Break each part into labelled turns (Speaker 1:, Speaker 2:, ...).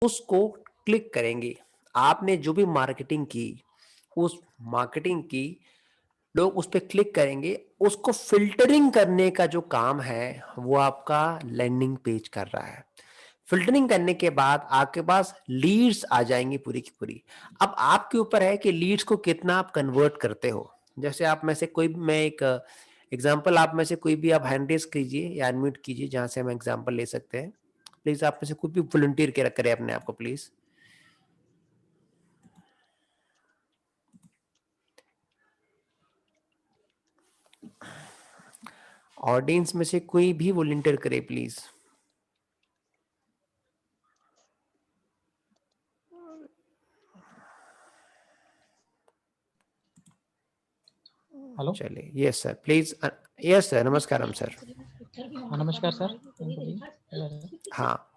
Speaker 1: उसको क्लिक करेंगे। आपने जो भी मार्केटिंग की, उस मार्केटिंग की लोग उस पे क्लिक करेंगे। उसको फ़िल्टरिंग करने का जो काम है, वो आपका लैंडिंग पेज कर रहा है। फ़िल्टरिंग करने के बाद आपके पास लीड्स आ जाएँगी पूरी की पूरी। अब आपके ऊपर है कि लीड्स को कितना आप कन्वर्ट करते हो। जैसे आप में से कोई भी, मैं एक एग्ज़ाम्पल, आप में से कोई भी आप हैंड रेज़ कीजिए या अनम्यूट कीजिए, जहाँ से हम एग्ज़ाम्पल ले सकते हैं। प्लीज़ आप में से कोई भी वॉलंटियर करे अपने आप को प्लीज़। ऑडियंस में से कोई भी वॉलंटियर करे प्लीज़।
Speaker 2: हेलो।
Speaker 1: चलिए, yes sir please. Yes sir, नमस्कारम सर।
Speaker 2: नमस्कार सर, बोलिए।
Speaker 1: हाँ,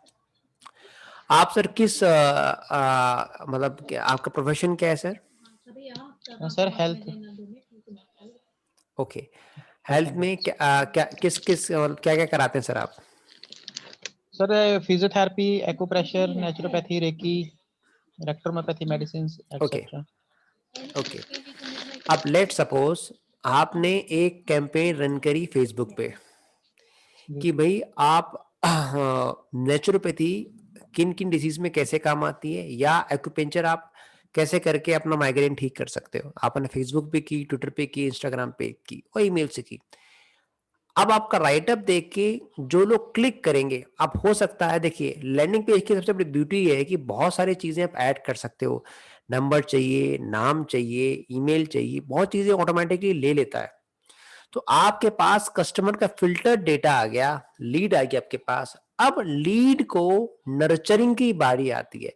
Speaker 1: आप सर किस मतलब क्या आपका प्रोफेशन क्या है sir?
Speaker 2: Sir health
Speaker 1: okay, health
Speaker 2: personal
Speaker 1: में
Speaker 2: हेल्थ।
Speaker 1: क्या किस मतलब क्या-क्या कराते हैं सर आप?
Speaker 2: Sir physiotherapy, acupressure, naturopathy, reiki, electrohomeopathy medicines
Speaker 1: okay,
Speaker 2: etcetera.
Speaker 1: Okay. अब लेट्स सपोज़ आपने एक कैंपेन रन करी फेसबुक पे
Speaker 2: जी।
Speaker 1: कि भई आप नेचुरोपैथी किन-किन डिसीज़ में कैसे काम आती है, या एक्यूपेंचर आप कैसे करके अपना माइग्रेन ठीक कर सकते हो। आपने फेसबुक पे की, ट्विटर पे की, इंस्टाग्राम पे की और ईमेल से की। अब आपका राइटअप देख के जो लोग क्लिक करेंगे, अब हो सकता है, देखिए लैंडिंग पेज की सबसे बड़ी ब्यूटी ये है कि बहुत सारी चीज़ें आप ऐड कर सकते हो। नंबर चाहिए, नाम चाहिए, ईमेल चाहिए, बहुत चीज़ें ऑटोमैटिकली ले लेता है। तो आपके पास कस्टमर का फ़िल्टर डेटा आ गया, लीड आ गया आपके पास। अब लीड को नर्चरिंग की बारी आती है।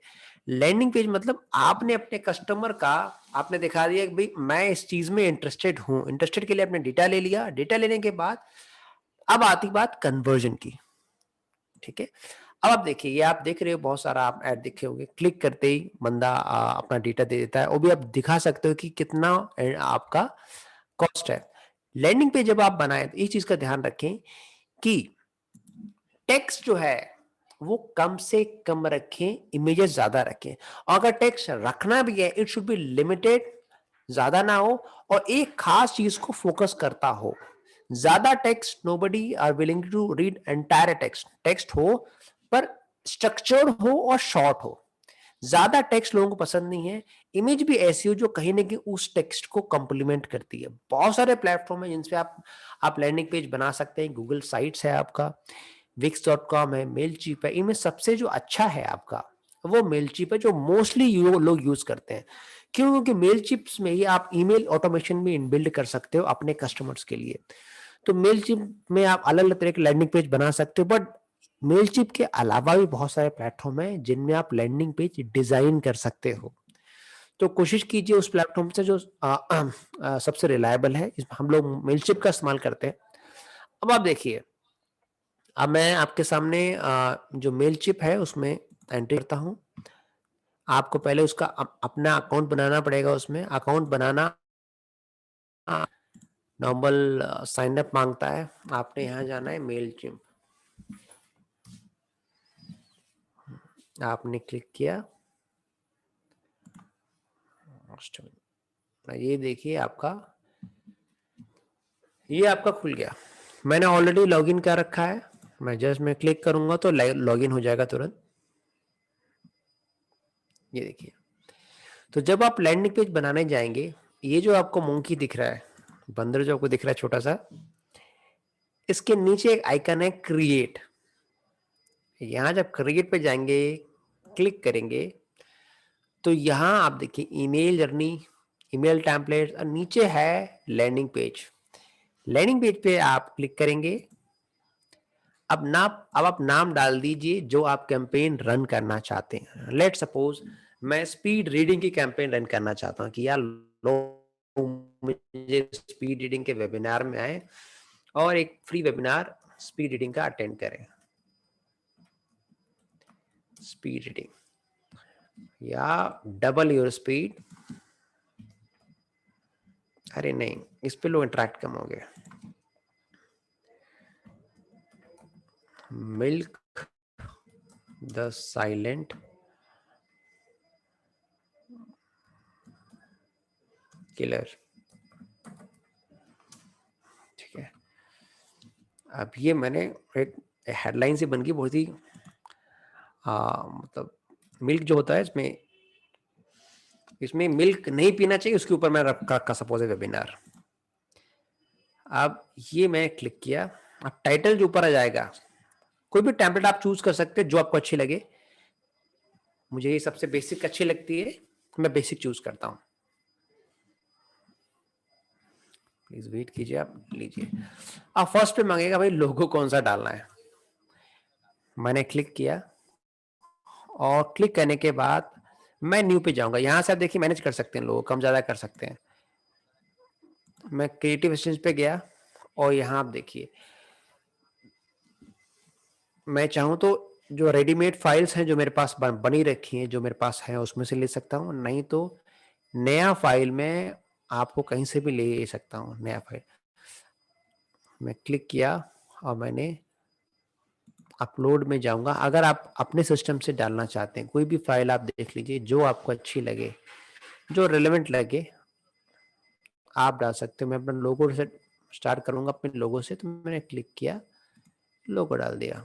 Speaker 1: लैंडिंग पेज मतलब आपने अपने कस्टमर का आपने दिखा दिया कि भई मैं इस चीज़ में इंटरेस्टेड हूँ। इंटरेस्टेड के लिए आपने डेटा ले लिया, डेटा लेने के बाद अब आती बात कन्वर्जन की, ठीक है? अब आप देखिए, ये आप देख रहे हो बहुत सारा आप ऐड देखे होंगे, क्लिक करते ही बंदा अपना डेटा दे देता है, वो भी आप दिखा सकते हो कि कितना आपका कॉस्ट है। लैंडिंग पेज जब आप बनाएँ तो इस चीज़ का ध्यान रखें कि टेक्स्ट जो है वो कम से कम रखें, इमेजेस ज़्यादा रखें, और अगर टेक्स्ट रखना भी है इट शुड बी लिमिटेड, ज़्यादा ना हो और एक खास चीज़ को फोकस करता हो। ज़्यादा text nobody are willing to read entire text, text हो पर स्ट्रक्चर्ड हो और शॉर्ट हो। ज़्यादा टेक्स्ट लोगों को पसंद नहीं है। इमेज भी ऐसी हो जो कहीं न कहीं उस टेक्स्ट को कॉम्प्लीमेंट करती है। बहुत सारे प्लेटफ़ॉर्म हैं जिन पे आप लैंडिंग पेज बना सकते हैं। गूगल साइट्स है आपका, विक्स.com है, मेलचीप है। इनमें सबसे जो अच्छा है आपका, वो मेलचीप है जो मोस्टली लोग यूज़ करते हैं। क्यों? क्योंकि मेलचिप्स में ही आप ईमेल ऑटोमेशन भी इनबिल्ड कर सकते हो अपने कस्टमर्स के लिए। तो मेलचिप में आप अलग-अलग तरह के लैंडिंग पेज बना सकते हो, बट मेलचिप के अलावा भी बहुत सारे प्लेटफ़ॉर्म हैं जिनमें आप लैंडिंग पेज डिज़ाइन कर सकते हो। तो कोशिश कीजिए उस प्लेटफ़ॉर्म से जो सबसे रिलायबल है। इस हम लोग मेलचिप का इस्तेमाल करते हैं। अब आप देखिए, अब मैं आपके सामने जो मेलचिप है उसमें एंट्री करता हूँ। आपको पहले उसका अपना अकाउंट बनाना पड़ेगा उसमें। अकाउंट बनाना नॉर्मल साइन अप माँगता है। आपने यहाँ जाना है मेलचिप। आपने क्लिक किया। ये देखिए ये आपका खुल गया। मैंने ऑलरेडी लॉगिन कर रखा है। मैं क्लिक करूँगा तो लॉगिन हो जाएगा तुरंत। ये देखिए। तो जब आप लैंडिंग पेज बनाने जाएँगे, ये जो आपको मंकी दिख रहा है, बंदर जो आपको दिख रहा है छोटा-सा, इसके नीचे एक आइकन है क्रिएट। यहाँ जब क्रिएट पे जाएँगे, क्लिक करेंगे, तो यहाँ आप देखिए ईमेल जर्नी, ईमेल टेम्पलेट्स और नीचे है लैंडिंग पेज। लैंडिंग पेज पे आप क्लिक करेंगे। अब आप नाम डाल दीजिए जो आप कैंपेन रन करना चाहते हैं। लेट्स सपोज मैं स्पीड रीडिंग की कैंपेन रन करना चाहता हूँ कि यार लोग मुझे स्पीड रीडिंग के वेबिनार में आए और एक फ्री वेबिनार स्पीड रीडिंग का अटेंड करें। स्पीड रीडिंग या डबल योर स्पीड। अरे नहीं, इस पे लोग इंटरेक्ट कम हो गए। मिल्क द साइलेंट किलर, ठीक है। अब ये मैंने एक हेडलाइन से बन गई बहुत ही मतलब मिल्क जो होता है इसमें मिल्क नहीं पीना चाहिए, उसके ऊपर मैं रखा सपोज वेबिनार। अब ये मैं क्लिक किया, अब टाइटल जो ऊपर आ जाएगा, कोई भी टेम्पलेट आप चूज कर सकते हैं जो आपको अच्छी लगे। मुझे ये सबसे बेसिक अच्छी लगती है, मैं बेसिक चूज करता हूं। प्लीज वेट कीजिए, आप लीजिए। अब फर्स्ट पे मांगेगा भाई लोगो कौन सा डालना है। मैंने क्लिक किया और क्लिक करने के बाद मैं न्यू पे जाऊंगा। यहां से आप देखिए मैनेज कर सकते हैं, लोगो कम ज्यादा कर सकते हैं। मैं क्रिएटिव स्टेज पे गया और यहां आप देखिए, मैं चाहूं तो जो रेडीमेड फाइल्स हैं जो मेरे पास बनी रखी हैं, जो मेरे पास है उसमें से ले सकता हूं, नहीं तो नया फाइल में आपको कहीं से भी ले सकता हूं नया फाइल। मैं क्लिक किया और मैंने अपलोड में जाऊंगा। अगर आप अपने सिस्टम से डालना चाहते हैं कोई भी फाइल, आप देख लीजिए जो आपको अच्छी लगे, जो रिलेवेंट लगे आप डाल सकते हो। मैं अपना लोगो से स्टार्ट करूंगा, अपने लोगो से। तो मैंने क्लिक किया, लोगो डाल दिया।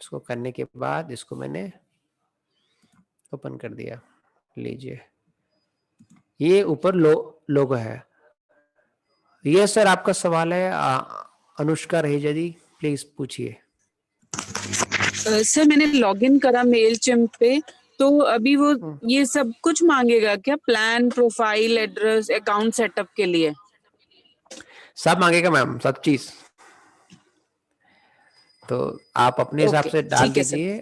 Speaker 1: इसको करने के बाद इसको मैंने ओपन कर दिया। लीजिए ये ऊपर लोगो है। ये सर आपका सवाल है अनुष्का रहेजा जी, प्लीज पूछिए।
Speaker 3: सर मैंने लॉगिन करा मेल चिम्प पे, तो अभी वो ये सब कुछ मांगेगा क्या? Plan, profile, address, account setup के लिए
Speaker 1: सब मांगेगा मैम, सब चीज। तो आप अपने हिसाब
Speaker 3: ओके,
Speaker 1: से डाल
Speaker 3: ठीक है सर।
Speaker 1: दीजिए।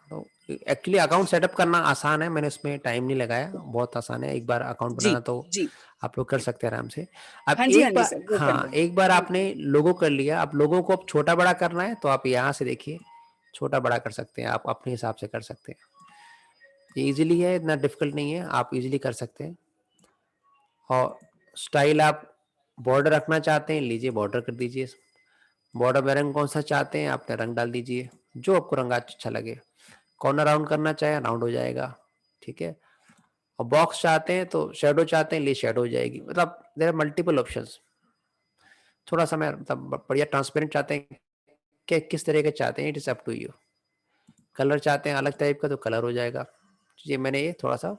Speaker 1: तो एक्चुअली अकाउंट सेटअप करना आसान है, मैंने उसमें टाइम नहीं लगाया, बहुत आसान है। एक बार अकाउंट
Speaker 3: जी
Speaker 1: बनाना तो
Speaker 3: जी,
Speaker 1: आप लोग कर सकते हैं आराम से। अब
Speaker 3: हाँ
Speaker 1: एक
Speaker 3: जी
Speaker 1: बार,
Speaker 3: सर, वो कर
Speaker 1: हाँ
Speaker 3: लेंगे।
Speaker 1: एक बार आपने लोगो कर लिया, अब लोगों को अब छोटा बड़ा करना है तो आप यहाँ से देखिए छोटा बड़ा कर सकते हैं, आप अपने हिसाब से कर सकते हैं। ये इजीली है, इतना डिफिकल्ट नहीं है, आप इजीली कर सकते हैं। और स्टाइल आप बॉर्डर रखना चाहते हैं, लीजिए बॉर्डर कर दीजिए। बॉर्डर में रंग कौन सा चाहते हैं, आपने रंग डाल दीजिए जो आपको रंग अच्छा लगे। कॉर्नर राउंड करना चाहे राउंड हो जाएगा, ठीक है। और बॉक्स चाहते हैं तो शेडो चाहते हैं, लिए शेडो हो जाएगी। मतलब देयर आर मल्टीपल ऑप्शंस। थोड़ा सा मैं मतलब बढ़िया ट्रांसपेरेंट चाहते हैं कि किस तरह के चाहते हैं, it is up to you. Colour चाहते हैं अलग टाइप का तो कलर हो जाएगा। ये मैंने ये थोड़ा सा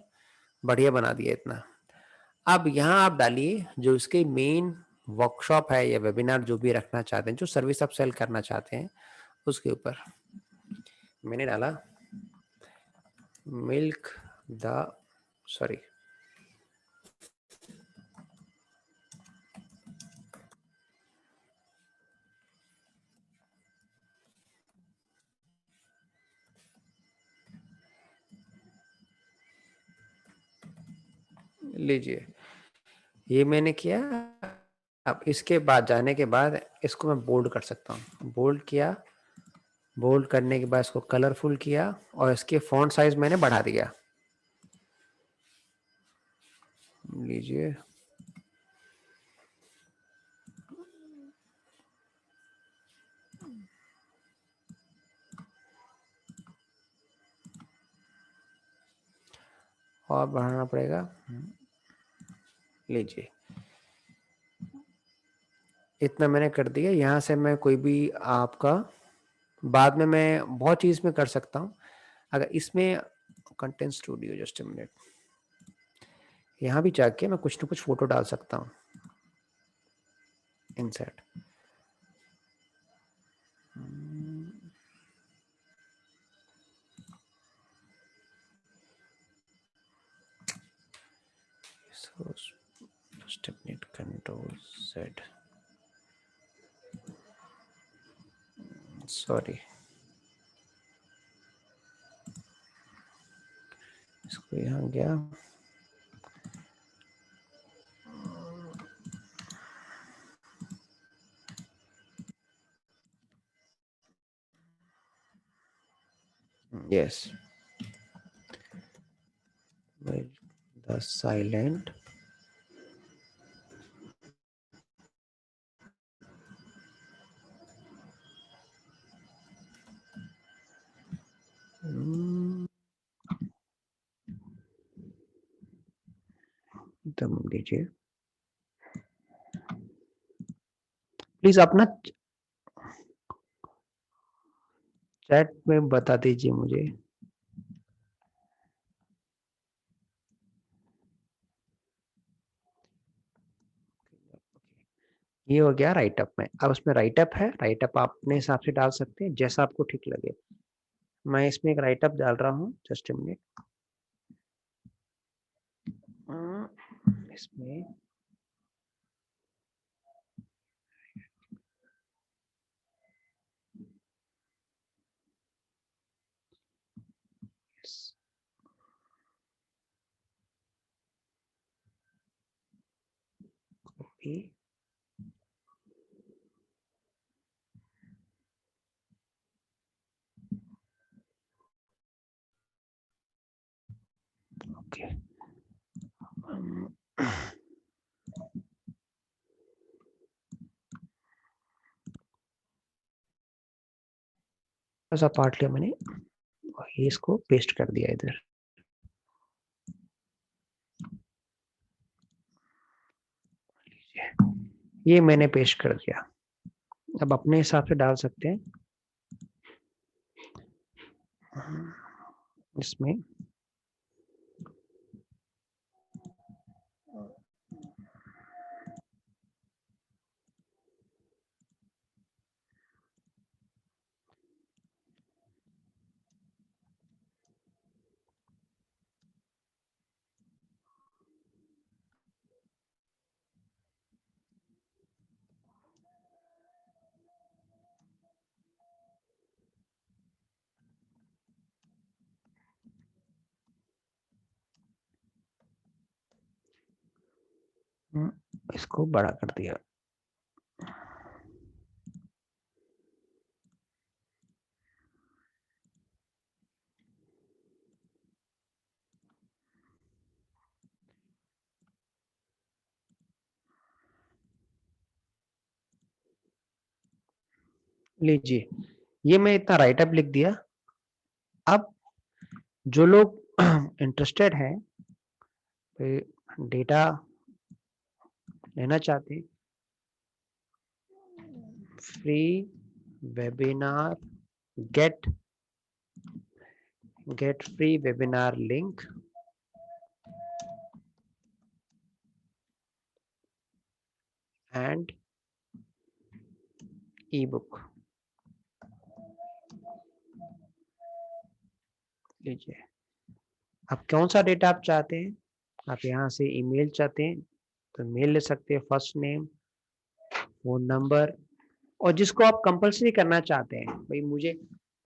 Speaker 1: बढ़िया बना दिया इतना। अब यहाँ आप डालिए जो इसके मेन वर्कशॉप है या वेबिनार जो भी रखना चाहते हैं, जो सर्विस आप सेल करना चाहते हैं उसके ऊपर। मैंने डाला मिल्क द सॉरी लीजिए ये मैंने किया। अब इसके बाद जाने के बाद इसको मैं बोल्ड कर सकता हूँ। बोल्ड किया, बोल्ड करने के बाद इसको कलरफुल किया और इसके फॉन्ट साइज मैंने बढ़ा दिया। लीजिए और बढ़ाना पड़ेगा। लीजिए इतना मैंने कर दिया। यहाँ से मैं कोई भी आपका बाद में मैं बहुत चीज में कर सकता हूँ। अगर इसमें content studio, just a minute, यहाँ भी जाके मैं कुछ ना कुछ फोटो डाल सकता हूँ। Insert, so just a minute, control Z, sorry इसको यहाँ गया। Yes, with the silent एकदम दीजिए प्लीज, अपना चैट में बता दीजिए मुझे। ये हो गया राइटअप में। अब उसमें राइटअप है, राइटअप आप अपने हिसाब से डाल सकते हैं जैसा आपको ठीक लगे। मैं इसमें एक राइटअप डाल रहा हूँ, जस्ट अ मिनट। इसमें कॉपी, ओके। ऐसा पार्ट लिया मैंने और ये इसको पेस्ट कर दिया इधर। ये मैंने पेस्ट कर दिया। अब अपने हिसाब से डाल सकते हैं इसमें। इसको बड़ा कर दिया। लीजिए, ये मैं इतना राइटअप लिख दिया। अब जो लोग इंटरेस्टेड हैं, डेटा लेना चाहते हैं, free webinar get free webinar link and E book. लीजिए, आप कौन सा डेटा आप चाहते हैं? आप यहाँ से ईमेल चाहते हैं तो मेल ले सकते हैं, फर्स्ट नेम, फोन नंबर, और जिसको आप कंपलसरी करना चाहते हैं, भाई मुझे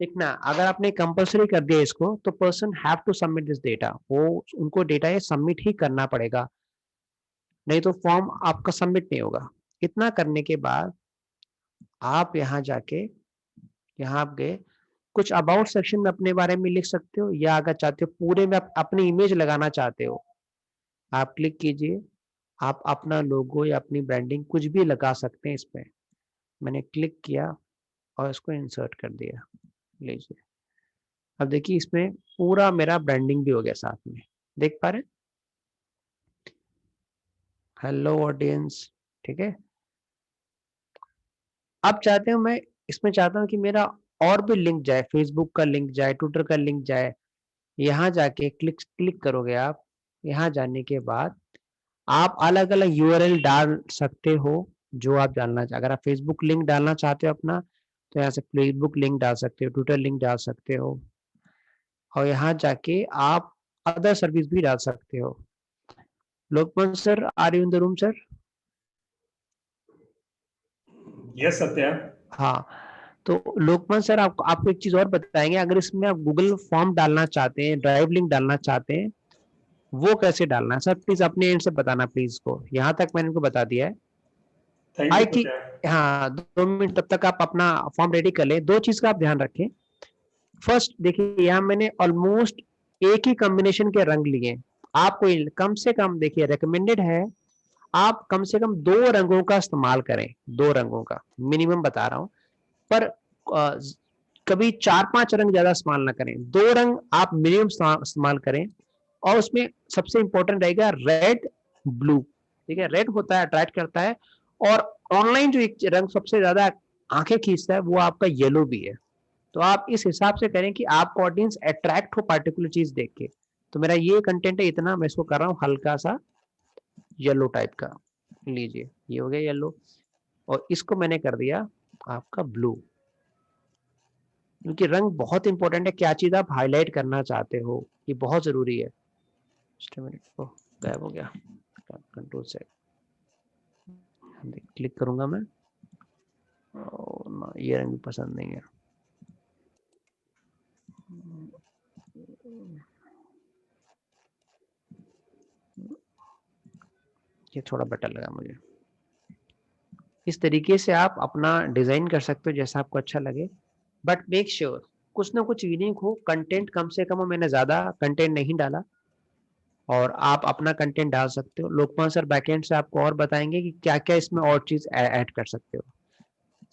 Speaker 1: देखना, अगर आपने कंपलसरी कर दिया इसको तो person have to submit this data, वो उनको डेटा ये सबमिट ही करना पड़ेगा, नहीं तो फॉर्म आपका सबमिट नहीं होगा। इतना करने के बाद आप यहाँ जाके, यहाँ आप गए, कुछ अबाउट सेक्शन में अपने बारे में लिख सकते हो, या अगर चाहते हो पूरे में आप अपनी इमेज लगाना चाहते हो, आप क्लिक कीजिए, आप अपना लोगो या अपनी ब्रांडिंग कुछ भी लगा सकते हैं इसमें। मैंने क्लिक किया और इसको इंसर्ट कर दिया। लीजिए, अब देखिए इसमें पूरा मेरा ब्रांडिंग भी हो गया साथ में, देख पा रहे हैं? हेलो ऑडियंस, ठीक है। अब चाहते हो, मैं इसमें चाहता हूँ कि मेरा और भी लिंक जाए, फेसबुक का लिंक जाए, ट्विटर का लिंक जाए। यहाँ जाके क्लिक करोगे आप। यहाँ जाने के बाद आप अलग अलग यूआरएल डाल सकते हो जो आप डालना चाहते। अगर आप फेसबुक लिंक डालना चाहते हो अपना, तो यहाँ से फेसबुक लिंक डाल सकते हो, ट्विटर लिंक डाल सकते हो, और यहाँ जाके आप अदर सर्विस भी डाल सकते हो। Lokman sir, are you in the room sir?
Speaker 4: Yes Satya.
Speaker 1: हाँ, तो लोकमान सर आपको एक चीज और बताएंगे। अगर इसमें आप गूगल फॉर्म डालना चाहते हैं, ड्राइव लिंक डालना चाहते हैं, वो कैसे डालना है सर? प्लीज अपने एंड से बताना प्लीज को। यहाँ तक मैंने इनको बता दिया है।
Speaker 4: थैंक यू
Speaker 1: आई की
Speaker 4: सत्या।
Speaker 1: हाँ, 2 मिनट तब तक आप अपना फॉर्म रेडी कर लें। 2 चीज का आप ध्यान रखें। फर्स्ट देखिए, यहाँ मैंने ऑलमोस्ट एक ही कॉम्बिनेशन के रंग लिए। आपको कम से कम, देखिए रिकमेंडेड है, आप कम से कम 2 रंगों का इस्तेमाल करें, 2 रंगों का मिनिमम बता रहा हूँ, पर कभी 4-5 रंग ज्यादा इस्तेमाल ना करें। 2 रंग आप मिनिमम इस्तेमाल करें, और उसमें सबसे इंपॉर्टेंट रहेगा रेड ब्लू, ठीक है। रेड होता है अट्रैक्ट करता है, और ऑनलाइन जो एक रंग सबसे ज्यादा आंखें खींचता है वो आपका येलो भी है। तो आप इस हिसाब से करें कि आपको ऑडियंस अट्रैक्ट हो पार्टिकुलर चीज देख के। तो मेरा ये कंटेंट है इतना, मैं इसको कर रहा हूँ हल्का सा येलो टाइप का, लीजिए ये हो गया येलो, और इसको मैंने कर दिया आपका ब्लू, क्योंकि रंग बहुत इंपॉर्टेंट है, क्या चीज आप हाईलाइट करना चाहते हो ये बहुत जरूरी है। जस्ट मिनट, ओह गायब हो गया, कंट्रोल से क्लिक करूंगा मैं, ओह ना ये रंग पसंद नहीं है, ये थोड़ा बेटर लगा मुझे। इस तरीके से आप अपना डिजाइन कर सकते हो जैसा आपको अच्छा लगे, बट मेक श्योर कुछ ना कुछ यूनिक हो, कंटेंट कम से कम हो। मैंने ज्यादा कंटेंट नहीं डाला, और आप अपना कंटेंट डाल सकते हो। लोकपाल सर बैकएंड से आपको और बताएंगे कि क्या क्या इसमें और चीज ऐड कर सकते हो।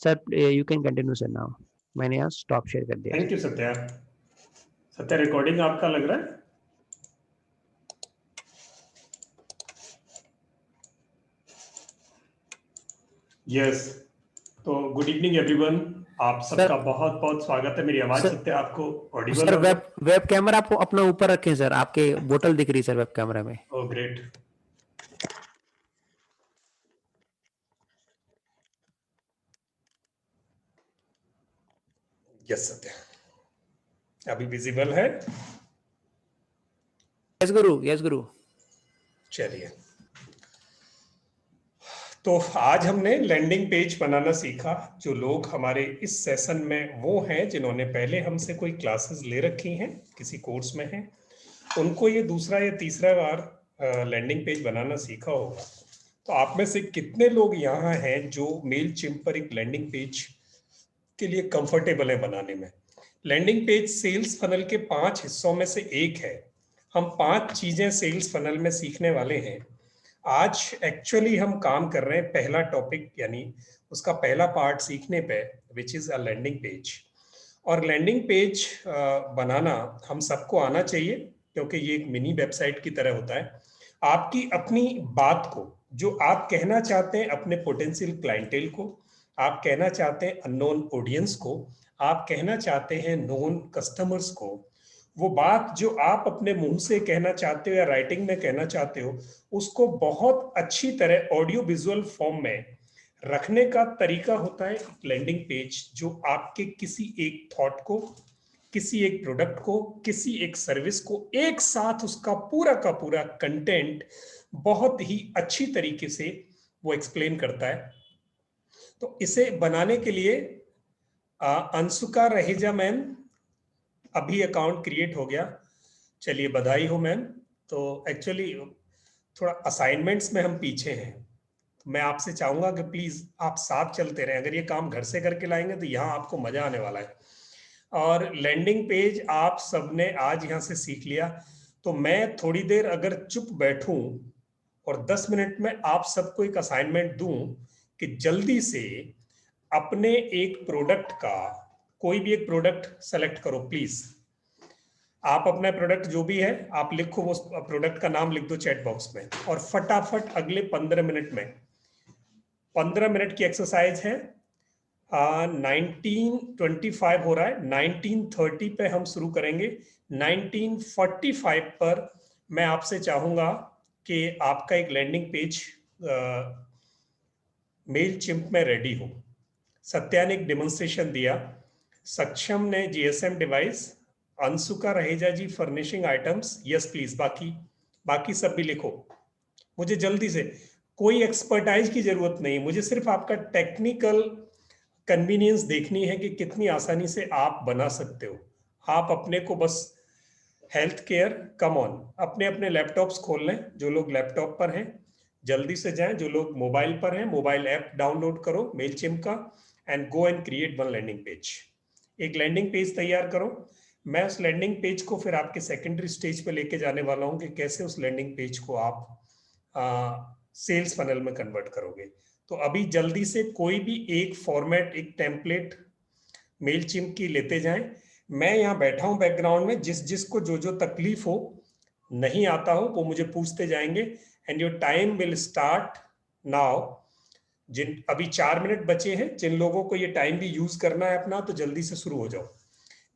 Speaker 1: Sir you can continue sir now, मैंने यहाँ स्टॉप शेयर कर दिया।
Speaker 4: Thank you Satya. Satya recording आपका लग रहा है? यस। तो गुड इवनिंग एवरीवन, आप सबका बहुत बहुत स्वागत है। मेरी आवाज
Speaker 1: सर,
Speaker 4: सत्या आपको ऑडिबल
Speaker 1: सर
Speaker 4: है?
Speaker 1: वेब कैमरा आपको अपना ऊपर रखें सर, आपके बोतल दिख रही सर वेब कैमरा में।
Speaker 4: Oh great. यस सत्या अभी विजिबल है?
Speaker 1: यस गुरु, यस गुरु।
Speaker 4: चलिए, तो आज हमने लैंडिंग पेज बनाना सीखा। जो लोग हमारे इस सेशन में वो हैं जिन्होंने पहले हमसे कोई क्लासेस ले रखी हैं, किसी कोर्स में हैं, उनको ये दूसरा या तीसरा बार लैंडिंग पेज बनाना सीखा होगा। तो आप में से कितने लोग यहाँ हैं जो मेल चिम्प पर एक लैंडिंग पेज के लिए कंफर्टेबल है बनाने में? लैंडिंग पेज सेल्स फनल के 5 हिस्सों में से एक है। हम 5 चीजें सेल्स फनल में सीखने वाले हैं। आज एक्चुअली हम काम कर रहे हैं पहला टॉपिक, यानी उसका पहला पार्ट सीखने पे, which is a landing page. और लैंडिंग पेज बनाना हम सबको आना चाहिए, क्योंकि ये एक मिनी वेबसाइट की तरह होता है। आपकी अपनी बात को, जो आप कहना चाहते हैं अपने पोटेंशियल क्लाइंटेल को, आप कहना चाहते हैं अननोन ऑडियंस को, आप कहना चाहते हैं नोन कस्टमर्स को, वो बात जो आप अपने मुंह से कहना चाहते हो या राइटिंग में कहना चाहते हो, उसको बहुत अच्छी तरह ऑडियो विजुअल फॉर्म में रखने का तरीका होता है लैंडिंग पेज, जो आपके किसी एक थॉट को, किसी एक प्रोडक्ट को, किसी एक सर्विस को एक साथ उसका पूरा का पूरा कंटेंट बहुत ही अच्छी तरीके से वो एक्सप्लेन करता है। तो इसे बनाने के लिए अंशुका रहेजा मैम, अभी अकाउंट क्रिएट हो गया, चलिए बधाई हो मैम। तो एक्चुअली थोड़ा असाइनमेंट्स में हम पीछे हैं, तो मैं आपसे चाहूंगा कि प्लीज आप साथ चलते रहें। अगर ये काम घर से करके लाएंगे तो यहाँ आपको मजा आने वाला है। और लैंडिंग पेज आप सबने आज यहाँ से सीख लिया, तो मैं थोड़ी देर अगर चुप बैठूं और 10 मिनट में आप सबको एक असाइनमेंट दूं कि जल्दी से अपने एक प्रोडक्ट का, कोई भी एक प्रोडक्ट सेलेक्ट करो प्लीज। आप अपना प्रोडक्ट जो भी है आप लिखो, वो प्रोडक्ट का नाम लिख दो चैट बॉक्स में, और फटाफट अगले 15 मिनट में, 15 मिनट की एक्सरसाइज है। 1925 हो रहा है, 1930 पे हम शुरू करेंगे। 1945 पर मैं आपसे चाहूंगा कि आपका एक लैंडिंग पेज मेल चिम्प में रेडी हो। सत्या ने एक डेमोन्स्ट्रेशन दिया, सक्षम ने GSM device, Anshuka Raheja ji furnishing items, yes please, बाकी सब भी लिखो मुझे जल्दी से। कोई एक्सपर्टाइज की जरूरत नहीं, मुझे सिर्फ आपका टेक्निकल कन्वीनियंस देखनी है कि कितनी आसानी से आप बना सकते हो। आप अपने को बस हेल्थ केयर, कम ऑन, अपने अपने लैपटॉप्स खोल लें। जो लोग लैपटॉप पर हैं जल्दी से जाएं, जो लोग मोबाइल पर हैं मोबाइल ऐप डाउनलोड करो मेलचिम्प का, and go and create one landing page. एक लैंडिंग पेज तैयार करो। मैं उस लैंडिंग पेज को फिर आपके सेकेंडरी स्टेज पे लेके जाने वाला हूं कि कैसे उस लैंडिंग पेज को आप सेल्स फनल में कन्वर्ट करोगे। तो अभी जल्दी से कोई भी एक फॉर्मेट, एक टेम्पलेट मेलचिम्प की लेते जाएं। मैं यहाँ बैठा हूं बैकग्राउंड में, जिस जिसको जो जो तकलीफ हो, नहीं आता हो, वो मुझे पूछते जाएंगे। And your time will start now. जिन अभी 4 मिनट बचे हैं, जिन लोगों को ये टाइम भी यूज करना है अपना, तो जल्दी से शुरू हो जाओ।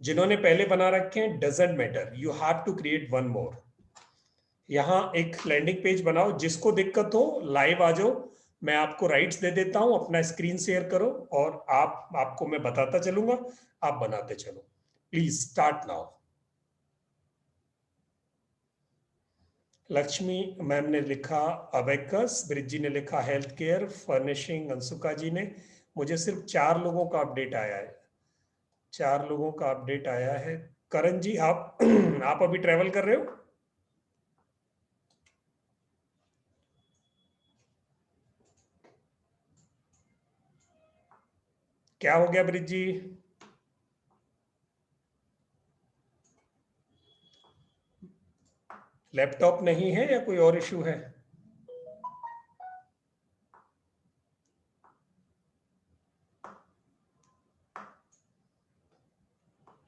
Speaker 4: जिन्होंने पहले बना रखे हैं, doesn't matter, you have to create one more. यहाँ एक लैंडिंग पेज बनाओ। जिसको दिक्कत हो लाइव आ जाओ, मैं आपको राइट्स दे देता हूं, अपना स्क्रीन शेयर करो और आपको मैं बताता चलूंगा, आप बनाते चलो। Please start now. Lakshmi ma'am ने लिखा अबेकस, ब्रिजी ने लिखा हेल्थ केयर, फर्निशिंग अंशुका जी ने। मुझे सिर्फ 4 लोगों का अपडेट आया है, 4 लोगों का अपडेट आया है। करण जी आप आप अभी ट्रेवल कर रहे हो? क्या हो गया ब्रिजी? लैपटॉप नहीं है या कोई और इशू है?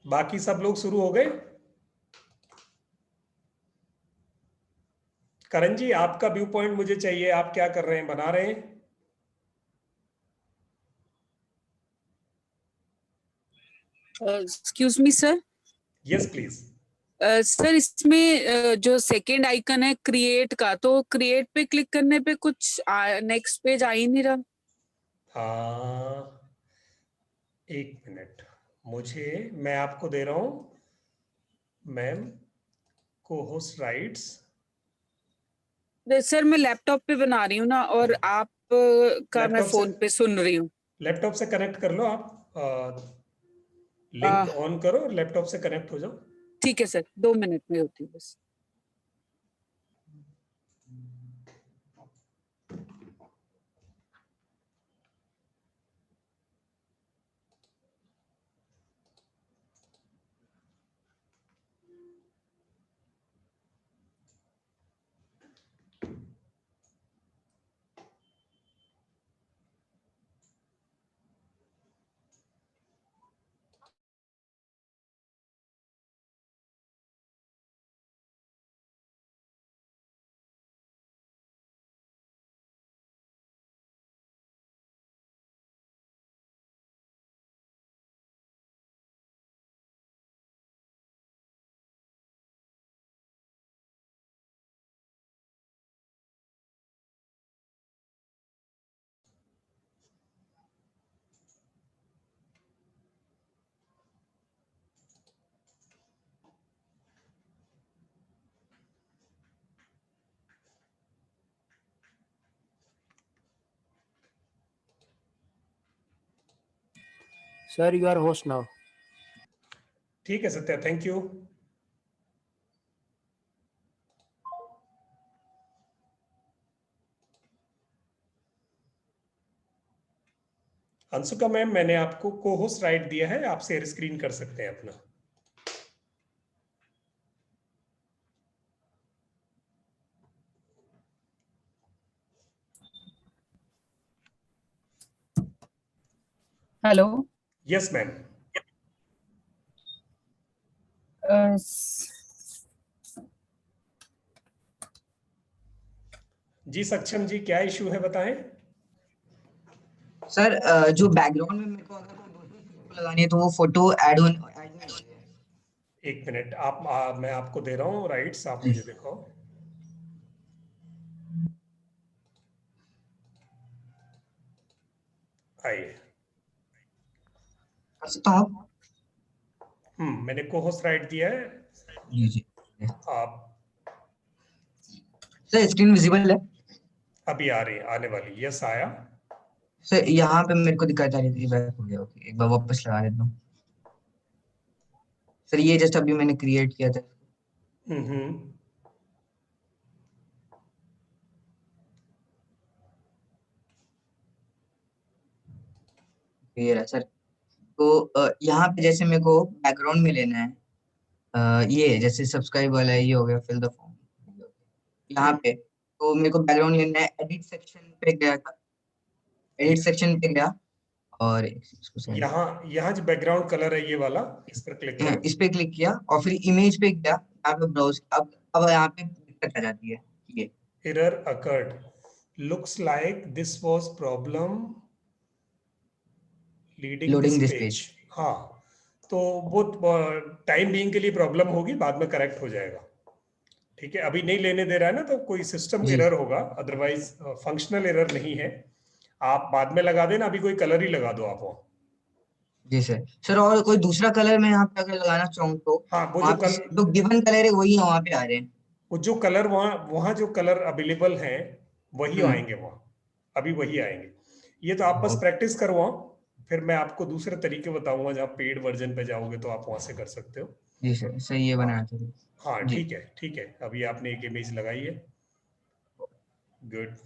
Speaker 4: बाकी सब लोग शुरू हो गए? करण जी आपका व्यू पॉइंट मुझे चाहिए, आप क्या कर रहे हैं, बना रहे हैं?
Speaker 3: Excuse me sir.
Speaker 4: Yes please.
Speaker 3: Sir इसमें जो सेकंड आइकन है क्रिएट का, तो क्रिएट पे क्लिक करने पे कुछ नेक्स्ट पेज आ ही नहीं रहा।
Speaker 4: हाँ, एक मिनट, मैं आपको दे रहा हूं मैम को होस्ट राइट्स।
Speaker 3: सर मैं लैपटॉप पे बना रही हूँ ना, और आप का मैं
Speaker 4: लैपटॉप से
Speaker 3: फोन पे सुन रही हूँ।
Speaker 4: लैपटॉप से कनेक्ट कर लो आप, लिंक ऑन करो और लैपटॉप से कनेक्ट हो जाओ।
Speaker 3: ठीक है सर, 2 मिनट में होती है बस।
Speaker 1: Sir, you are host now.
Speaker 4: ठीक है Satya, thank you. Anshuka ma'am, मैंने आपको को होस्ट राइट दिया है, आप शेयर स्क्रीन कर सकते हैं अपना।
Speaker 3: हेलो।
Speaker 4: Yes ma'am. जी सक्षम जी, क्या इशू है बताएं।
Speaker 5: सर जो बैकग्राउंड में मेरे को अगर कोई दूसरी फोटो लगानी है तो वो फोटो ऐड नहीं हो रही है।
Speaker 4: एक मिनट, मैं आपको दे रहा हूँ राइट्स, आप मुझे दिखाओ। आइए।
Speaker 5: कर सकता हूँ आप?
Speaker 4: मैंने को होस्ट राइट दिया है।
Speaker 5: जी जी।
Speaker 4: आप
Speaker 5: सर स्क्रीन विजिबल है?
Speaker 4: अभी आ रही, आने वाली। यस आया।
Speaker 5: सर यहाँ पे मेरे को दिक्कत आ रही थी, बैक हो गया। ओके, एक बार वापस लगा देता हूँ। सर ये जस्ट अभी मैंने क्रिएट किया था। ये रहा सर। तो यहाँ पे जैसे मेरे को बैकग्राउंड में लेना है, ये जैसे सब्सक्राइब वाला है, ये हो गया फिल द फॉर्म। यहाँ पे तो मेरे को बैकग्राउंड लेना है। एडिट सेक्शन पे गया था, एडिट सेक्शन पे गया और इसको
Speaker 4: यहाँ जो बैकग्राउंड कलर है ये वाला, इस पर क्लिक करो।
Speaker 5: इस पे क्लिक किया और फिर इमेज पे गया, यहाँ पे ब्राउज। अब यहाँ पे दिक्कत आ जाती है। ये
Speaker 4: error occurred. Looks like this was problem leading
Speaker 5: Loading
Speaker 4: this
Speaker 5: this
Speaker 4: page.
Speaker 5: page.
Speaker 4: हाँ, तो वो टाइम बीइंग के लिए प्रॉब्लम होगी, बाद में करेक्ट हो जाएगा। ठीक है, अभी नहीं लेने दे रहा है ना, तो कोई सिस्टम
Speaker 5: जी।
Speaker 4: एरर होगा, अदरवाइज फंक्शनल एरर नहीं है। आप बाद में लगा देना, अभी कोई कलर ही लगा दो आप वहाँ।
Speaker 5: जी सर। सर और कोई दूसरा कलर मैं यहाँ पे अगर लगाना चाहूँ तो
Speaker 4: हाँ, वो
Speaker 5: वहाँ पे जो गिवन कलर है वही वहाँ पे आ रहे हैं।
Speaker 4: वो जो कलर वहाँ जो कलर अवेलेबल हैं वही
Speaker 5: हम्म।
Speaker 4: आएंगे वहाँ, अभी वही आएंगे। ये तो आप बस प्रैक्टिस करवाओ, फिर मैं आपको दूसरे तरीके बताऊंगा, जहाँ पेड वर्जन पे जाओगे तो आप वहां से कर सकते हो।
Speaker 5: जी सर, सही है, बनाया था।
Speaker 4: हाँ
Speaker 5: जी।
Speaker 4: ठीक है, ठीक है। अभी आपने एक इमेज लगाई है, गुड।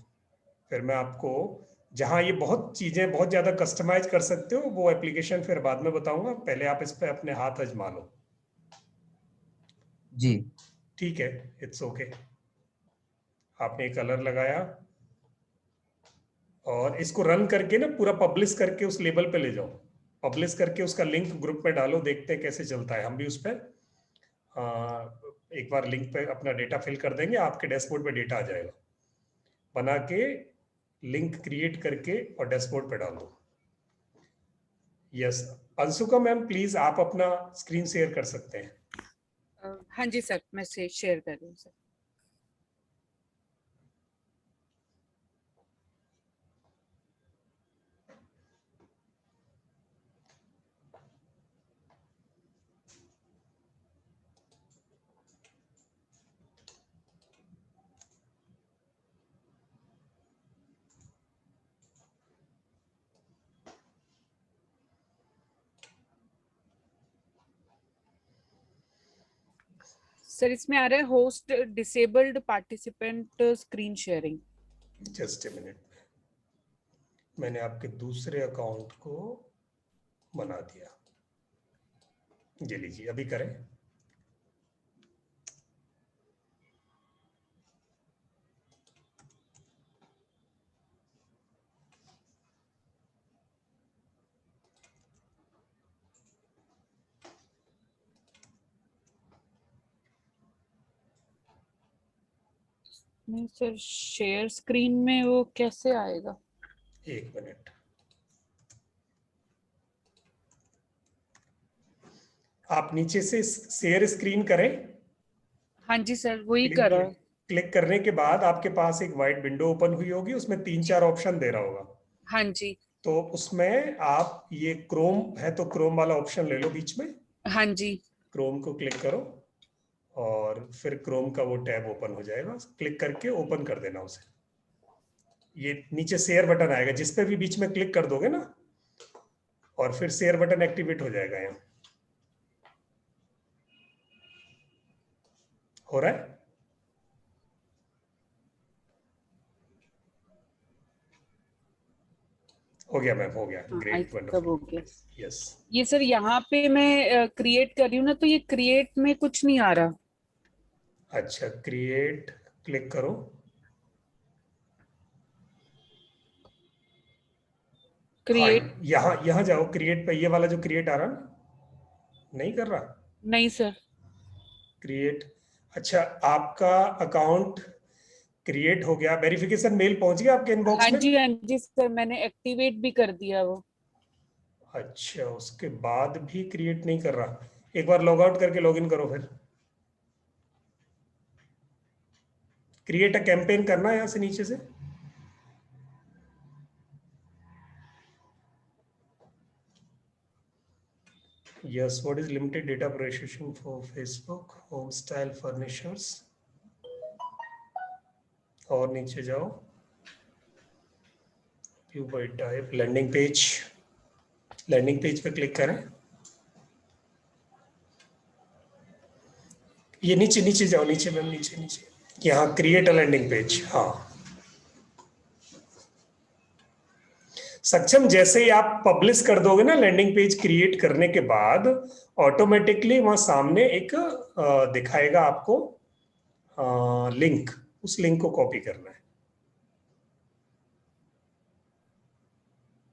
Speaker 4: फिर मैं आपको जहाँ ये बहुत चीजें बहुत ज्यादा कस्टमाइज कर सकते हो, वो एप्लीकेशन फिर बाद में बताऊंगा, पहले आप इस पे अपने हाथ आजमा लो।
Speaker 5: जी।
Speaker 4: ठीक है, इट्स ओके। आपने कलर लगाया और इसको रन करके ना पूरा पब्लिश करके उस लेवल पे ले जाओ, पब्लिश करके उसका लिंक ग्रुप में डालो, देखते हैं कैसे चलता है। हम भी उस पर एक बार लिंक पे अपना डेटा फिल कर देंगे, आपके डैशबोर्ड पे डेटा आ जाएगा। बना के लिंक क्रिएट करके और डैशबोर्ड पे डाल दो। यस, अंशुका मैम प्लीज आप अपना स्क्रीन शेयर कर सकते हैं।
Speaker 3: हाँ जी सर, मैं शेयर कर रही हूँ सर। सर इसमें आ रहा है host disabled participant screen sharing.
Speaker 4: Just a minute, मैंने आपके दूसरे अकाउंट को बना दिया, ये लीजिए, अभी करें।
Speaker 3: नहीं सर, शेयर स्क्रीन में वो कैसे आएगा?
Speaker 4: एक मिनट, आप नीचे से शेयर स्क्रीन करें।
Speaker 3: हाँ जी सर, वही कर रहा है।
Speaker 4: क्लिक करने के बाद आपके पास एक वाइट विंडो ओपन हुई होगी, उसमें 3-4 ऑप्शन दे रहा होगा।
Speaker 3: हाँ जी।
Speaker 4: तो उसमें आप ये क्रोम है तो क्रोम वाला ऑप्शन ले लो बीच में,
Speaker 3: हाँ जी।
Speaker 4: क्रोम को क्लिक करो और फिर क्रोम का वो टैब ओपन हो जाएगा, क्लिक करके ओपन कर देना उसे। ये नीचे शेयर बटन आएगा, जिस पे भी बीच में क्लिक कर दोगे ना, और फिर शेयर बटन एक्टिवेट हो जाएगा। यहाँ हो रहा है? हो गया मैम, हो गया। ग्रेट,
Speaker 3: वंडरफुल, हो गया।
Speaker 4: यस।
Speaker 3: ये सर यहाँ पे मैं क्रिएट कर रही हूँ ना, तो ये क्रिएट में कुछ नहीं आ रहा।
Speaker 4: अच्छा, क्रिएट क्लिक करो,
Speaker 3: क्रिएट।
Speaker 4: हाँ, यहाँ जाओ, क्रिएट पे, ये वाला जो क्रिएट आ रहा ना, नहीं कर रहा?
Speaker 3: नहीं सर।
Speaker 4: क्रिएट, अच्छा आपका अकाउंट क्रिएट हो गया, वेरिफिकेशन मेल पहुंच गया आपके इनबॉक्स में?
Speaker 3: हाँ जी सर, मैंने एक्टिवेट भी कर दिया वो।
Speaker 4: अच्छा, उसके बाद भी क्रिएट नहीं कर रहा। एक बार लॉग आउट करके लॉग इन करो, फिर क्रिएट अ कैंपेन करना है यहाँ से नीचे से। Yes, what is limited data processing for Facebook home style furnitures? और नीचे जाओ, view by type, landing page, landing page पे क्लिक करें। ये नीचे नीचे जाओ, नीचे मैम, नीचे नीचे, यहाँ क्रिएट अ लैंडिंग पेज। हाँ, सक्षम, जैसे ही आप पब्लिश कर दोगे ना लैंडिंग पेज क्रिएट करने के बाद, ऑटोमेटिकली वहां सामने एक दिखाएगा आपको लिंक, उस लिंक को कॉपी करना है।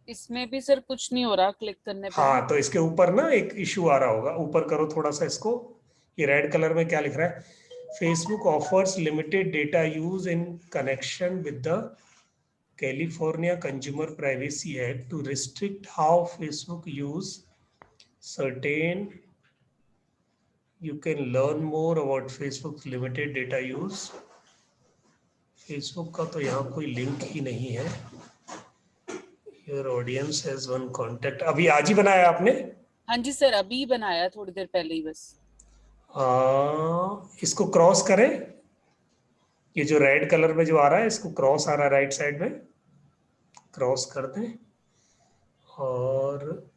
Speaker 3: इसमें भी सर कुछ नहीं हो रहा क्लिक करने पे।
Speaker 4: हाँ, तो इसके ऊपर ना एक इशू आ रहा होगा, ऊपर करो थोड़ा सा इसको, ये रेड कलर में क्या लिख रहा है, Facebook offers limited data use in connection with the California Consumer Privacy Act to restrict how Facebook use certain. You can learn more about Facebook's limited data use. Facebook का तो यहाँ कोई link ही नहीं है. Your audience has one contact. अभी आज ही बनाया आपने?
Speaker 3: हाँ जी सर, अभी बनाया थोड़ी देर पहले ही बस.
Speaker 4: इसको क्रॉस करें. ये जो रेड कलर में जो आ रहा है, इसको क्रॉस आ रहा है राइट साइड में, क्रॉस कर दें और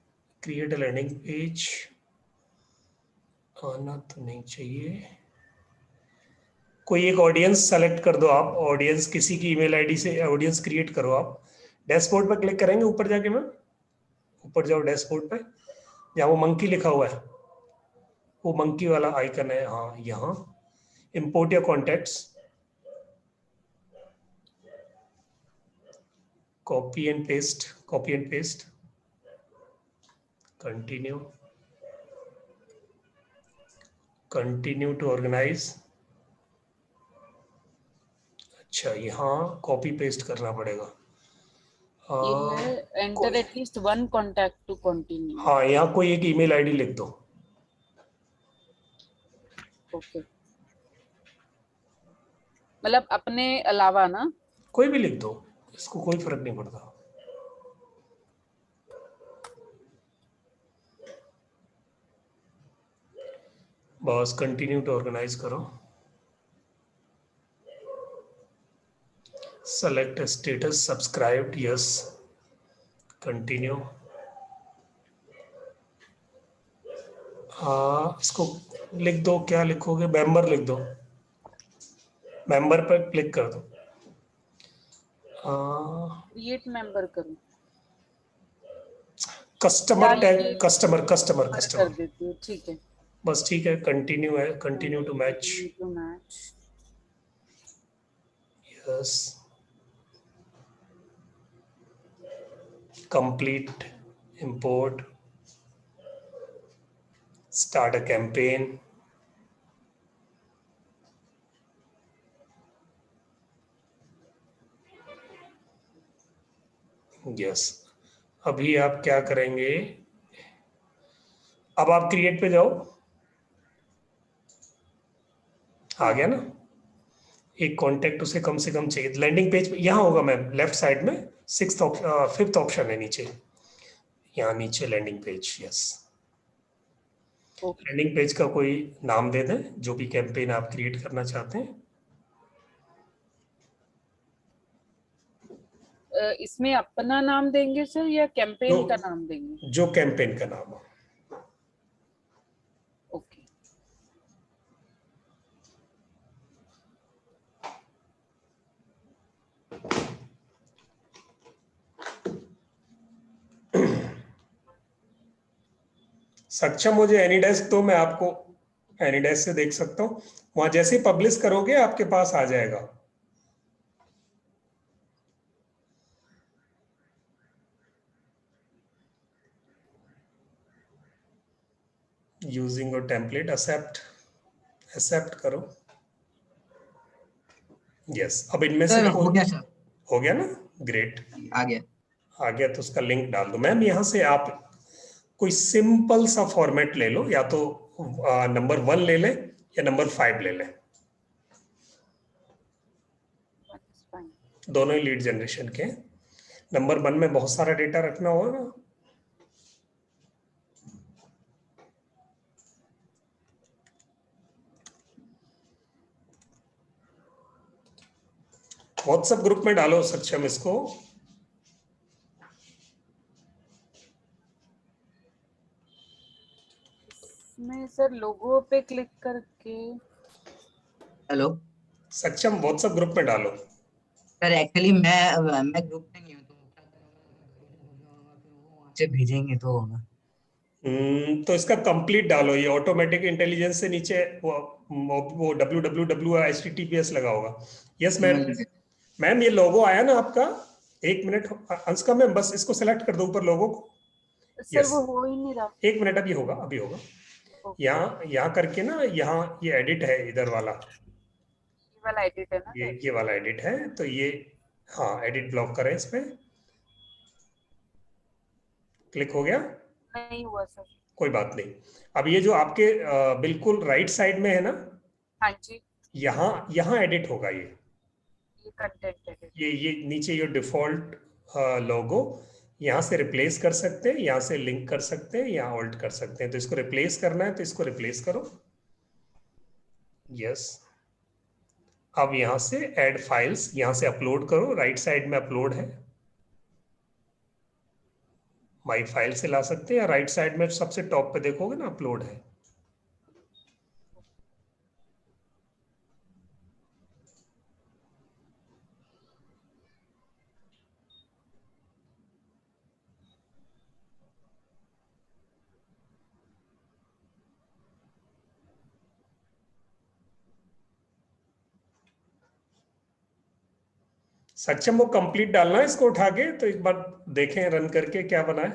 Speaker 4: क्रिएट अ लैंडिंग पेज. आना तो नहीं चाहिए. कोई एक ऑडियंस सेलेक्ट कर दो आप. ऑडियंस किसी की ईमेल आईडी से ऑडियंस क्रिएट करो आप. डैशबोर्ड पर क्लिक करेंगे, ऊपर जाके मैं ऊपर जाओ डैशबोर्ड पे, जहाँ वो मंकी लिखा हुआ है, वो मंकी वाला आइकन है. हाँ, यहाँ import your contacts, copy and paste, continue to organize. अच्छा, यहाँ कॉपी पेस्ट करना पड़ेगा.
Speaker 3: Enter at least one contact to continue.
Speaker 4: हाँ, यहाँ कोई एक ईमेल आईडी लिख दो.
Speaker 3: ओके, मतलब अपने अलावा ना?
Speaker 4: कोई भी लिख दो, इसको कोई फर्क नहीं पड़ता. बस कंटिन्यू टू ऑर्गेनाइज करो. Select status subscribed, yes, continue. हाँ, इसको लिख दो. क्या लिखोगे? मेंबर लिख दो. मेंबर पर क्लिक कर दो.
Speaker 3: क्रिएट मेंबर करूं?
Speaker 4: कस्टमर टैग, कस्टमर
Speaker 3: कर देती हूँ, ठीक है.
Speaker 4: बस ठीक है. कंटिन्यू है, continue to match, yes. Complete import, start a campaign. Yes. अभी आप क्या करेंगे? अब आप क्रिएट पे जाओ. आ गया ना? एक कांटेक्ट उसे कम से कम चाहिए. लैंडिंग पेज पे यहाँ होगा मैम, लेफ्ट साइड में 5th ऑप्शन है नीचे, यहाँ नीचे landing page. Yes, landing page का कोई नाम दे दें, जो भी कैंपेन आप क्रिएट करना चाहते हैं.
Speaker 3: इसमें अपना नाम देंगे सर या कैंपेन का नाम देंगे?
Speaker 4: जो कैंपेन का नाम हो.
Speaker 3: ओके.
Speaker 4: सक्षम मुझे एनीडेस्क तो मैं आपको एनीडेस्क से देख सकता हूँ. वहां जैसे ही पब्लिश करोगे आपके पास आ जाएगा. यूजिंग योर टेम्पलेट, एक्सेप्ट करो. यस. अब इनमें से
Speaker 5: हो गया सर.
Speaker 4: हो गया ना? ग्रेट,
Speaker 5: आ गया.
Speaker 4: तो उसका लिंक डाल दो. मैम यहाँ से आप कोई सिंपल सा फॉर्मेट ले लो, या तो नंबर 1 ले ले या नंबर 5 ले ले. दोनों ही लीड जनरेशन के. नंबर 1 में बहुत सारा डेटा रखना होगा ना. व्हाट्सएप ग्रुप में डालो सक्षम इसको.
Speaker 3: मैं सर लोगो पे क्लिक करके.
Speaker 5: हेलो
Speaker 4: सक्षम, व्हाट्सएप ग्रुप में डालो.
Speaker 5: सर, एक्चुअली मैं ग्रुप में नहीं हूँ, तो वहाँ से भेजेंगे तो होगा.
Speaker 4: तो इसका कंप्लीट डालो. ये ऑटोमेटिक इंटेलिजेंस से नीचे वो www.https लगा होगा. Yes ma'am. मैम, ये लोगो आया ना आपका? 1 मिनट अंशका मैम, बस इसको सेलेक्ट कर दो ऊपर लोगो को.
Speaker 3: Sir yes. वो हो ही नहीं रहा.
Speaker 4: 1 मिनट, अभी होगा. यहाँ करके ना, यहाँ ये एडिट है इधर वाला,
Speaker 3: वाला एडिट है ना?
Speaker 4: ये वाला एडिट है, तो ये हाँ एडिट ब्लॉक करें, इस पे क्लिक हो गया,
Speaker 3: नहीं हुआ सर।
Speaker 4: कोई बात नहीं। अब ये जो आपके बिल्कुल राइट साइड में है ना,
Speaker 3: हाँ जी,
Speaker 4: यहाँ यहाँ एडिट होगा ये
Speaker 3: कंटेंट एडिट।
Speaker 4: ये नीचे ये डिफॉल्ट लोगो, यहाँ से रिप्लेस कर सकते हैं, यहाँ से लिंक कर सकते हैं, यहाँ ऑल्ट कर सकते हैं। तो इसको रिप्लेस करना है तो इसको रिप्लेस करो, यस। अब यहाँ से ऐड फाइल्स, यहाँ से अपलोड करो, राइट साइड में अपलोड है, माई फाइल से ला सकते हैं, या राइट साइड में सबसे टॉप पे देखोगे ना अपलोड है। सक्षम वो कंप्लीट डालना है इसको उठा के, तो एक बार देखें रन करके क्या बना है।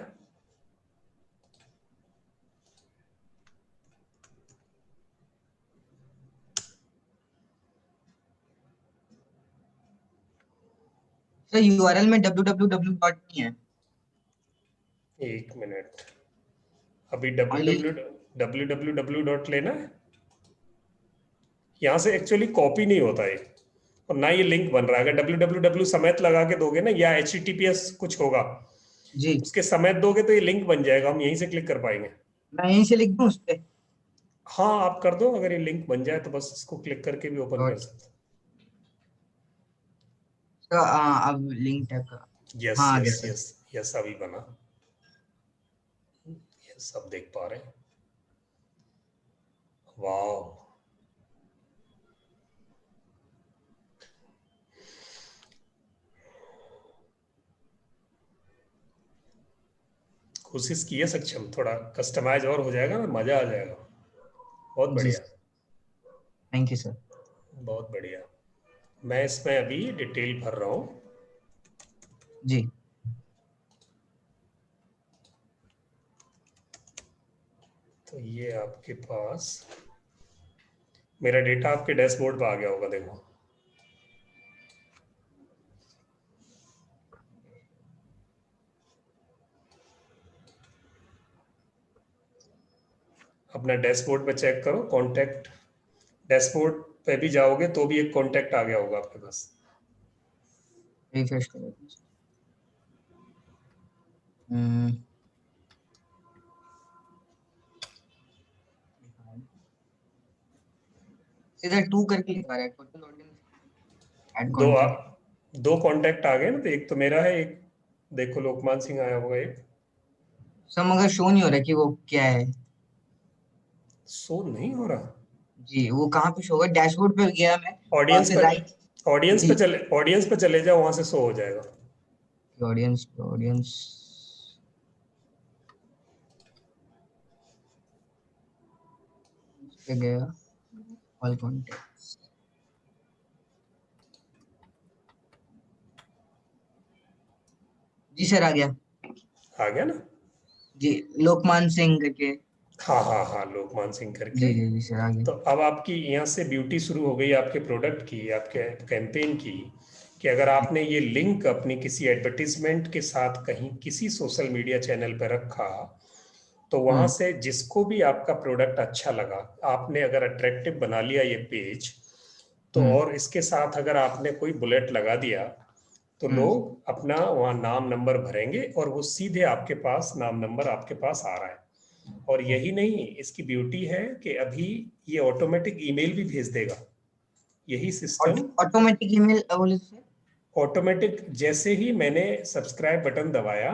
Speaker 5: सर यूआरएल में www डॉट नहीं है।
Speaker 4: एक मिनट, अभी www डॉट लेना है, यहाँ से एक्चुअली कॉपी नहीं होता है और ना ये लिंक बन रहा है। अगर www समेत लगा के दोगे ना, या https कुछ होगा
Speaker 5: जी,
Speaker 4: उसके समेत दोगे तो ये लिंक बन जाएगा, हम यहीं से क्लिक कर पाएंगे।
Speaker 5: मैं यहीं से लिख दूं उस पे?
Speaker 4: हाँ आप कर दो, अगर ये लिंक बन जाए तो बस इसको क्लिक करके भी ओपन कर सकते
Speaker 5: तो अब लिंक टैग का
Speaker 4: हैं। यस
Speaker 5: हाँ, आ
Speaker 4: यस
Speaker 5: गया
Speaker 4: यस यस, अभी बना, ये सब देख पा रहे हैं। वाह, कोशिश की है सक्षम, थोड़ा कस्टमाइज और हो जाएगा ना, मजा आ जाएगा। बहुत
Speaker 5: जी
Speaker 4: बढ़िया,
Speaker 5: थैंक यू सर।
Speaker 4: बहुत बढ़िया। मैं इसमें अभी डिटेल भर रहा हूँ।
Speaker 5: जी
Speaker 4: तो ये आपके पास मेरा डेटा आपके डैशबोर्ड पे आ गया होगा, देखो। अपना डैशबोर्ड पे चेक करो, कॉन्टैक्ट डैशबोर्ड पे भी जाओगे तो भी एक कॉन्टैक्ट आ गया होगा आपके पास।
Speaker 5: रिफ्रेश करो। इधर 2 करके लिखा रहा है, टोटल ऑडियंस ऐड
Speaker 4: दो
Speaker 5: कॉन्टैक्ट।
Speaker 4: दो कॉन्टैक्ट आ गए ना, तो एक तो मेरा है, एक देखो लोकमान सिंह आया होगा, एक
Speaker 5: सर मगर शो नहीं हो रहा कि वो क्या है।
Speaker 4: शो नहीं हो रहा।
Speaker 5: जी वो कहाँ पे शो होगा? डैशबोर्ड पे गया मैं, वहाँ
Speaker 4: ऑडियंस
Speaker 5: पे
Speaker 4: पे,
Speaker 5: राइट। जी
Speaker 4: ऑडियंस पे चले जाओ, वहां से शो हो जाएगा।
Speaker 5: ऑडियंस ऑडियंस पे गया, ऑल कॉन्टैक्ट्स। जी सर आ गया।
Speaker 4: आ गया ना?
Speaker 5: जी लोकमान सिंह करके।
Speaker 4: हाँ हाँ हाँ, लोकमान सिंह करके।
Speaker 5: जी जी जी सर आ
Speaker 4: तो
Speaker 5: गया।
Speaker 4: अब आपकी यहाँ से ब्यूटी शुरू हो गई आपके प्रोडक्ट की, आपके कैंपेन की, कि अगर आपने ये लिंक अपनी किसी एडवर्टीजमेंट के साथ कहीं किसी सोशल मीडिया चैनल पर रखा, तो वहां से जिसको भी आपका प्रोडक्ट अच्छा लगा, आपने अगर अट्रैक्टिव बना लिया ये पेज, तो और इसके साथ अगर आपने कोई बुलेट लगा दिया, तो लोग अपना वहाँ नाम नंबर भरेंगे और वो सीधे आपके पास नाम नंबर आपके पास आ रहा है। और यही नहीं, इसकी ब्यूटी है कि अभी ये ऑटोमेटिक ईमेल भी भेज देगा। यही सिस्टम
Speaker 5: ऑटोमेटिक ईमेल बोले सर?
Speaker 4: ऑटोमेटिक, जैसे ही मैंने सब्सक्राइब बटन दबाया,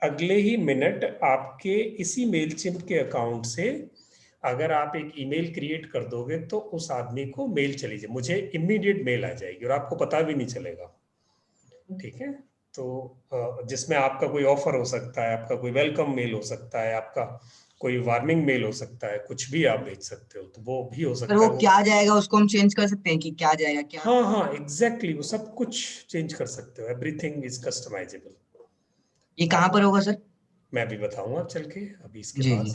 Speaker 4: अगले ही मिनट आपके इसी मेलचिम्प के अकाउंट से अगर आप एक ईमेल क्रिएट कर दोगे तो उस आदमी को मेल चली जाए, मुझे इमीडिएट मेल आ जाएगी और आपको पता भी नहीं चलेगा। ठीक है, तो जिसमें आपका कोई ऑफर हो सकता है, आपका कोई वेलकम मेल हो सकता है, आपका कोई वार्निंग मेल हो सकता है, कुछ भी आप भेज सकते हो, तो वो भी हो सकता
Speaker 5: सर
Speaker 4: है।
Speaker 5: वो क्या जाएगा उसको हम चेंज कर सकते हैं कि क्या जाएगा क्या?
Speaker 4: हाँ हाँ एग्जैक्टली, वो सब कुछ चेंज कर सकते हो, एवरीथिंग इज कस्टमाइजेबल।
Speaker 5: ये कहाँ पर होगा सर?
Speaker 4: मैं भी बताऊंगा चल के अभी इसके
Speaker 5: जी
Speaker 4: बाद।
Speaker 5: जी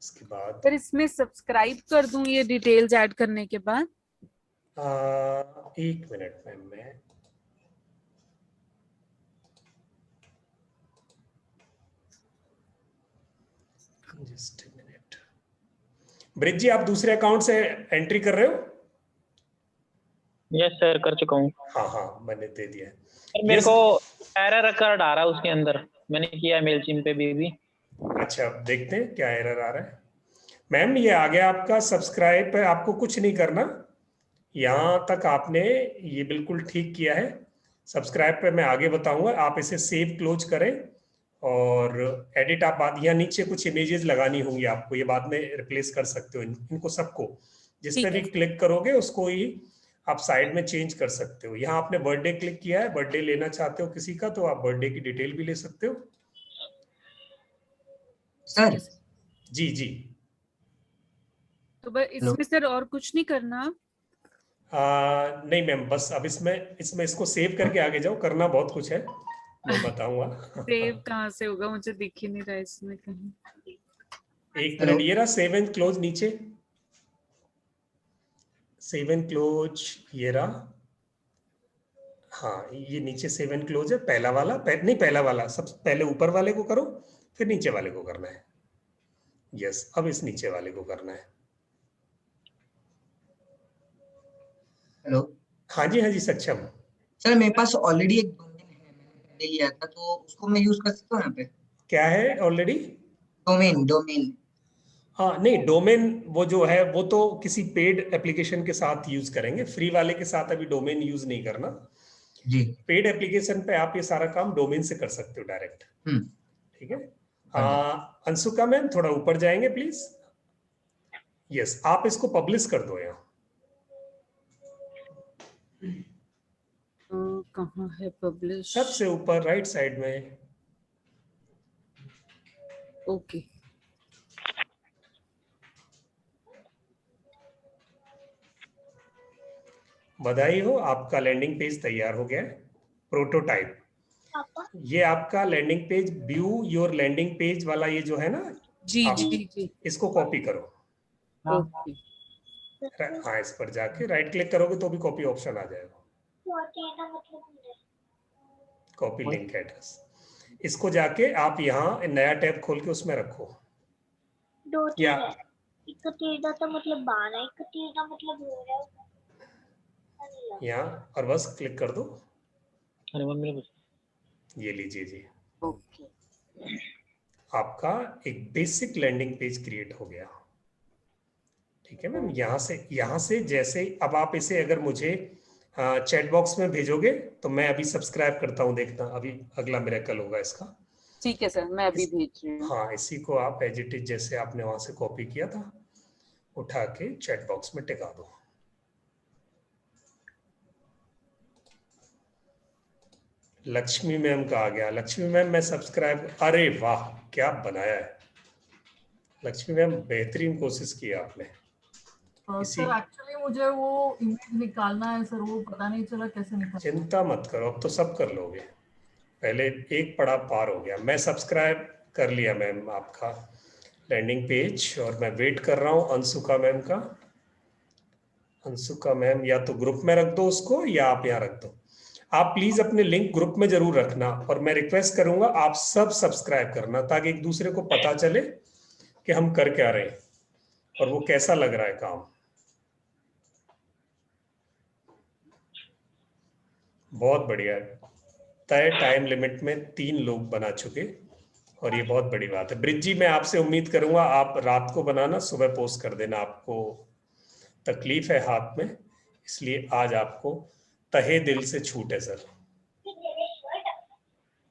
Speaker 4: इसके बाद
Speaker 3: सर इसमें सब्सक्राइब कर दूं ये डिटेल्स ऐड करने के बाद?
Speaker 4: एक मिनट मैम, मैं जस्ट ए मिनट। ब्रिज जी, आप दूसरे अकाउंट से एंट्री कर रहे हो?
Speaker 6: यस सर, कर चुका हूँ।
Speaker 4: हाँ हाँ, मैंने दे दिया है।
Speaker 6: सर मेरे
Speaker 4: Yes.
Speaker 6: को एरर रिकॉर्ड आ रहा है उसके अंदर, मैंने किया मेलचिम पे भी।
Speaker 4: अच्छा, अब देखते हैं क्या एरर आ रहा है। मैम ये आ गया आपका सब्सक्राइब पे, आपको कुछ नहीं करना, यहाँ तक आपने ये बिल्कुल ठीक किया है। सब्सक्राइब पे मैं आगे बताऊंगा, आप इसे सेव क्लोज करें और एडिट आप बाद, यहाँ नीचे कुछ इमेजेस लगानी होंगी आपको, ये बाद में रिप्लेस कर सकते हो इनको सबको, जिस पे
Speaker 3: ठीक
Speaker 4: भी
Speaker 3: है।
Speaker 4: क्लिक करोगे उसको ही आप साइड में चेंज कर सकते हो। यहाँ आपने बर्थडे क्लिक किया है, बर्थडे लेना चाहते हो किसी का तो आप बर्थडे की डिटेल भी ले सकते हो।
Speaker 5: सर
Speaker 4: जी जी।
Speaker 3: तो बस इसमें सर और कुछ नहीं करना?
Speaker 4: नहीं मैम, बस अब इसमें इसमें इसको सेव करके आगे जाओ, करना बहुत कुछ है, मैं बताऊंगा।
Speaker 3: सेव कहाँ से होगा, मुझे दिख ही नहीं रहा है इसमें कहीं।
Speaker 4: एक
Speaker 5: हेलो।
Speaker 4: मिनट, ये रहा सेव एंड क्लोज नीचे, सेव एंड क्लोज ये रहा। हाँ, ये नीचे सेव एंड क्लोज है, पहला वाला नहीं, पहला वाला सबसे पहले ऊपर वाले को करो, फिर नीचे वाले को करना है। यस, अब इस नीचे वाले को करना है।
Speaker 5: हेलो
Speaker 4: हाँ जी, हाँ जी, सक्षम।
Speaker 5: सर, मेरे पास ऑलरेडी एक डोमेन है, मैंने पहले लिया था, तो उसको मैं यूज कर सकता हूँ यहाँ पे?
Speaker 4: क्या है ऑलरेडी?
Speaker 5: डोमेन।
Speaker 4: हाँ नहीं, डोमेन वो जो है वो तो किसी पेड एप्लीकेशन के साथ यूज करेंगे, फ्री वाले के साथ अभी डोमेन यूज नहीं करना।
Speaker 5: जी।
Speaker 4: पेड एप्लीकेशन पे आप ये सारा काम डोमेन से कर सकते हो डायरेक्ट। ठीक है। अंशुका मैम थोड़ा ऊपर जाएंगे प्लीज। यस, आप इसको पब्लिश कर दो यहाँ।
Speaker 3: कहाँ है पब्लिश?
Speaker 4: सबसे ऊपर राइट साइड में।
Speaker 3: ओके।
Speaker 4: बधाई हो, आपका लैंडिंग पेज तैयार हो गया है, प्रोटोटाइप। ये आपका landing page, view your landing page वाला ये जो है ना,
Speaker 3: जी
Speaker 4: आप
Speaker 3: जी जी।
Speaker 4: इसको कॉपी करो।
Speaker 3: ओके।
Speaker 4: हाँ, इस पर जाके राइट क्लिक करोगे तो भी कॉपी ऑप्शन आ जाएगा, कॉपी लिंक एड्रेस। इसको जाके आप यहाँ नया टैब खोल के उसमें रखो। या यहाँ और बस क्लिक कर दो।
Speaker 6: अरे मम्मी ने
Speaker 4: ये लीजिए जी,
Speaker 3: ओके।
Speaker 4: आपका एक बेसिक लैंडिंग पेज क्रिएट हो गया। ठीक है मैम, यहाँ से जैसे अब आप इसे अगर मुझे चैट बॉक्स में भेजोगे तो मैं अभी सब्सक्राइब करता हूँ, देखना अभी अगला मिरेकल होगा इसका।
Speaker 3: ठीक है सर, मैं अभी भेज रही हूँ।
Speaker 4: हाँ, इसी को आप एज इट इज जैसे आपने वहां से कॉपी किया था उठा के चैट बॉक्स में टिका दो। लक्ष्मी मैम का आ गया। लक्ष्मी मैम मैं सब्सक्राइब, अरे वाह क्या बनाया है लक्ष्मी मैम, बेहतरीन कोशिश की आपने।
Speaker 7: सर एक्चुअली मुझे वो इमेज निकालना है सर, वो पता नहीं चला कैसे निकालना।
Speaker 4: चिंता मत करो, अब तो सब कर लोगे, पहले एक पड़ाव पार हो गया। मैं सब्सक्राइब कर लिया मैम आपका लैंडिंग पेज, और मैं वेट कर रहा हूँ अंशुका मैम का। अंशुका मैम या तो ग्रुप में रख दो उसको या आप यहाँ रख दो। आप प्लीज अपने लिंक ग्रुप में जरूर रखना, और मैं रिक्वेस्ट करूंगा आप सब सब्सक्राइब करना ताकि एक दूसरे को पता चले कि हम कर क्या रहे हैं और वो कैसा लग रहा है काम। बहुत बढ़िया है, तय टाइम लिमिट में 3 लोग बना चुके, और ये बहुत बड़ी बात है। ब्रिज जी मैं आपसे उम्मीद करूंगा आप रात को बनाना, सुबह पोस्ट कर देना, आपको तकलीफ है हाथ में, इसलिए आज आपको तहे दिल से छूट है सर।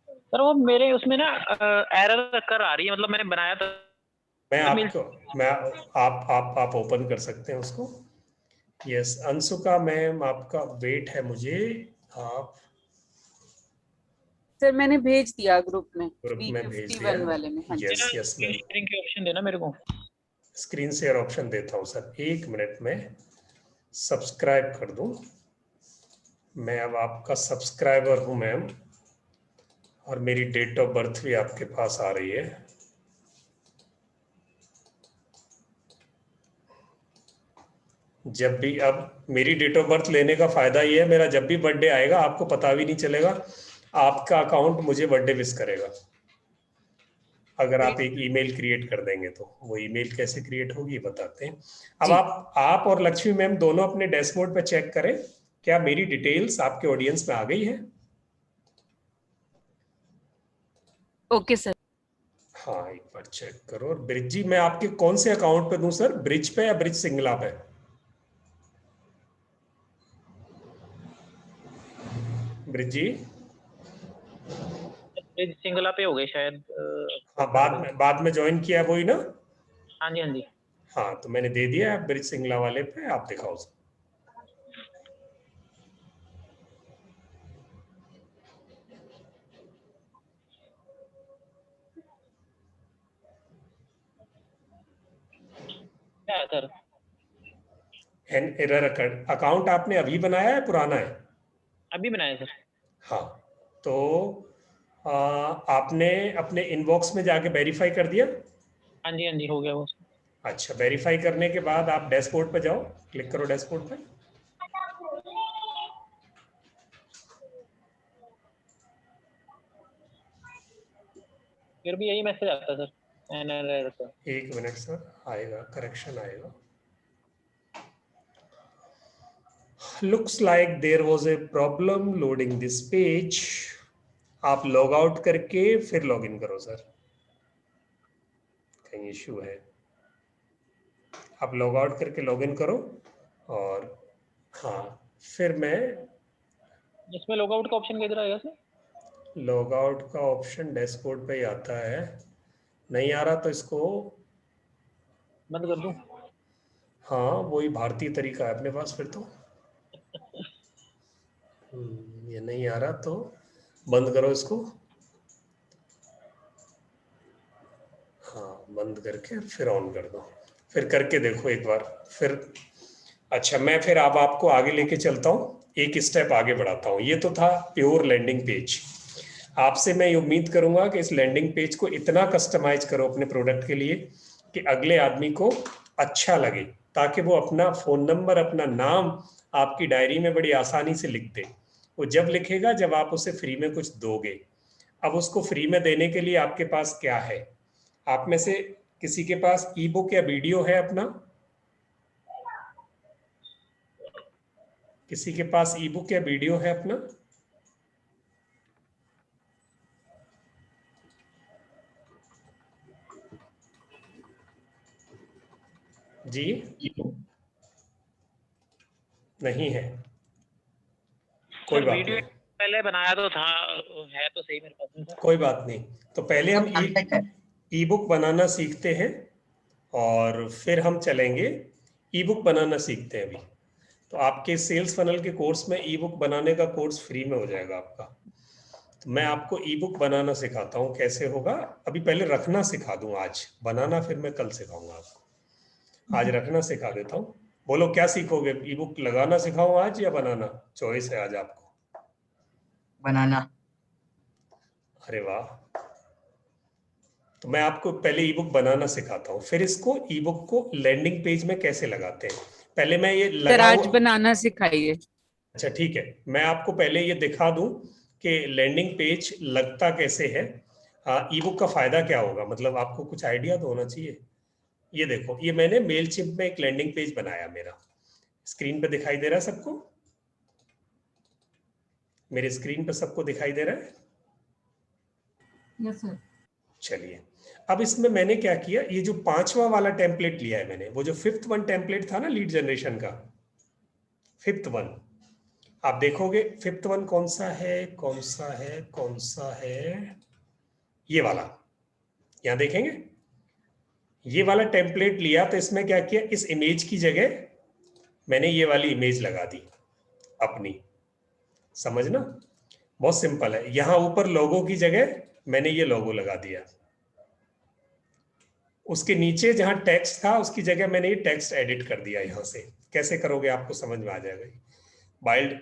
Speaker 6: सर वो मेरे उसमें ना एरर कर आ रही है, मतलब मैंने बनाया था।
Speaker 4: मैं आपको मैं आप ओपन कर सकते हैं उसको। यस अंशुका मैम आपका वेट है मुझे, आप
Speaker 3: सर मैंने भेज दिया ग्रुप में,
Speaker 4: ग्रुप में भेज दिया।
Speaker 3: 351 वाले में। हाँ जी।
Speaker 4: यस यस मैम,
Speaker 6: शेयरिंग के ऑप्शन देना मेरे को।
Speaker 4: स्क्रीन शेयर ऑप्शन देता हूँ सर, 1 मिनट में सब्सक्राइब कर दूं। मैं अब आपका सब्सक्राइबर हूं मैम, और मेरी डेट ऑफ बर्थ भी आपके पास आ रही है। जब भी, अब मेरी डेट ऑफ बर्थ लेने का फायदा ये है, मेरा जब भी बर्थडे आएगा आपको पता भी नहीं चलेगा, आपका अकाउंट मुझे बर्थडे विश करेगा अगर आप एक ईमेल क्रिएट कर देंगे। तो वो ईमेल कैसे क्रिएट होगी बताते हैं। अब
Speaker 3: जी।
Speaker 4: आप और लक्ष्मी मैम दोनों अपने डैशबोर्ड पे चेक करें क्या मेरी डिटेल्स आपके ऑडियंस में आ गई है।
Speaker 3: Okay sir.
Speaker 4: हाँ एक बार चेक करो। और ब्रिज जी मैं आपके कौन से अकाउंट पे दूं सर, ब्रिज पे या ब्रिज सिंगला पे? ब्रिज जी
Speaker 6: सिंगला पे हो गए शायद।
Speaker 4: हाँ बाद में ज्वाइन किया वही ना?
Speaker 6: हाँ जी हाँ जी।
Speaker 4: हाँ तो मैंने दे दिया है ब्रिज सिंगला वाले पे, आप दिखाओ सर।
Speaker 6: क्या है सर?
Speaker 4: एन एरर अकाउंट आपने अभी बनाया है पुराना है?
Speaker 6: अभी बनाया सर।
Speaker 4: हाँ तो आपने अपने इनबॉक्स में जाके वेरीफाई कर दिया?
Speaker 6: हाँ जी हो गया वो।
Speaker 4: अच्छा, वेरीफाई करने के बाद आप डैशबोर्ड पे जाओ, क्लिक करो डैशबोर्ड पे।
Speaker 6: फिर भी यही मैसेज आता है सर, एनआरआर का।
Speaker 4: एक मिनट सर, आएगा करेक्शन आएगा। Looks like there was a problem loading this page. आप लॉग आउट करके फिर लॉग इन करो सर, कहीं इश्यू है। आप लॉग आउट करके लॉग इन करो और हाँ फिर मैं
Speaker 6: इसमें लॉग आउट का ऑप्शन किधर आएगा सर?
Speaker 4: लॉग आउट का ऑप्शन डैशबोर्ड पे ही आता है, नहीं आ रहा तो इसको
Speaker 6: बंद कर दूं?
Speaker 4: हाँ वही भारतीय तरीका है अपने पास फिर तो। ये नहीं आ रहा तो बंद करो इसको। हाँ बंद करके फिर ऑन कर दो, फिर करके देखो एक बार फिर। अच्छा मैं फिर अब आपको आगे लेके चलता हूँ, एक स्टेप आगे बढ़ाता हूँ। ये तो था प्योर लैंडिंग पेज। आपसे मैं ये उम्मीद करूंगा कि इस लैंडिंग पेज को इतना कस्टमाइज करो अपने प्रोडक्ट के लिए कि अगले आदमी को अच्छा लगे, ताकि वो अपना फोन नंबर अपना नाम आपकी डायरी में बड़ी आसानी से लिख दे। वो जब लिखेगा जब आप उसे फ्री में कुछ दोगे। अब उसको फ्री में देने के लिए आपके पास क्या है? आप में से किसी के पास ई बुक या वीडियो है अपना? किसी के पास ई बुक या वीडियो है अपना? जी नहीं है, कोई
Speaker 6: सर
Speaker 4: बात
Speaker 6: वीडियो
Speaker 4: नहीं,
Speaker 6: पहले बनाया तो था, है तो सही मेरे पास में सर।
Speaker 4: कोई बात नहीं। तो पहले हम ई बुक बनाना सीखते हैं और फिर हम चलेंगे ई बुक बनाना सीखते हैं अभी। तो आपके सेल्स फनल के कोर्स में ई बुक बनाने का कोर्स फ्री में हो जाएगा आपका। तो मैं आपको ई बुक बनाना सिखाता हूँ, कैसे होगा। अभी पहले रखना सिखा दूं, आज बनाना फिर मैं कल सिखाऊंगा आपको। आज रखना सिखा देता हूँ। बोलो क्या सीखोगे, ई बुक लगाना सिखाऊं आज या बनाना? चॉइस है आज आपको।
Speaker 5: बनाना।
Speaker 4: अरे वाह, तो मैं आपको पहले ई बुक बनाना सिखाता हूँ, फिर इसको ई बुक को लैंडिंग पेज में कैसे लगाते हैं। पहले मैं ये
Speaker 3: सर आज बनाना सिखाइए।
Speaker 4: अच्छा ठीक है, मैं आपको पहले ये दिखा दूं कि लैंडिंग पेज लगता कैसे है। ई बुक का फायदा क्या होगा, मतलब आपको कुछ आइडिया तो होना चाहिए। ये देखो, ये मैंने मेलचिम्प में एक लैंडिंग पेज बनाया मेरा। स्क्रीन पे दिखाई दे रहा है सबको? मेरे स्क्रीन पे सबको दिखाई दे रहा है?
Speaker 7: Yes sir.
Speaker 4: चलिए, अब इसमें मैंने क्या किया, ये जो 5वां वाला टेम्पलेट लिया है मैंने, वो जो 5th वन टेम्पलेट था ना लीड जनरेशन का, 5th वन, आप देखोगे 5th वन कौन सा है, कौन सा है, कौन सा है, ये वाला, यहां देखेंगे ये वाला टेम्पलेट लिया। तो इसमें क्या किया, इस इमेज की जगह मैंने ये वाली इमेज लगा दी अपनी। समझना बहुत सिंपल है। यहां ऊपर लोगो की जगह मैंने ये लोगो लगा दिया। उसके नीचे जहां टेक्स्ट था उसकी जगह मैंने ये टेक्स्ट एडिट कर दिया। यहां से कैसे करोगे आपको समझ में आ जाएगा। वाइल्ड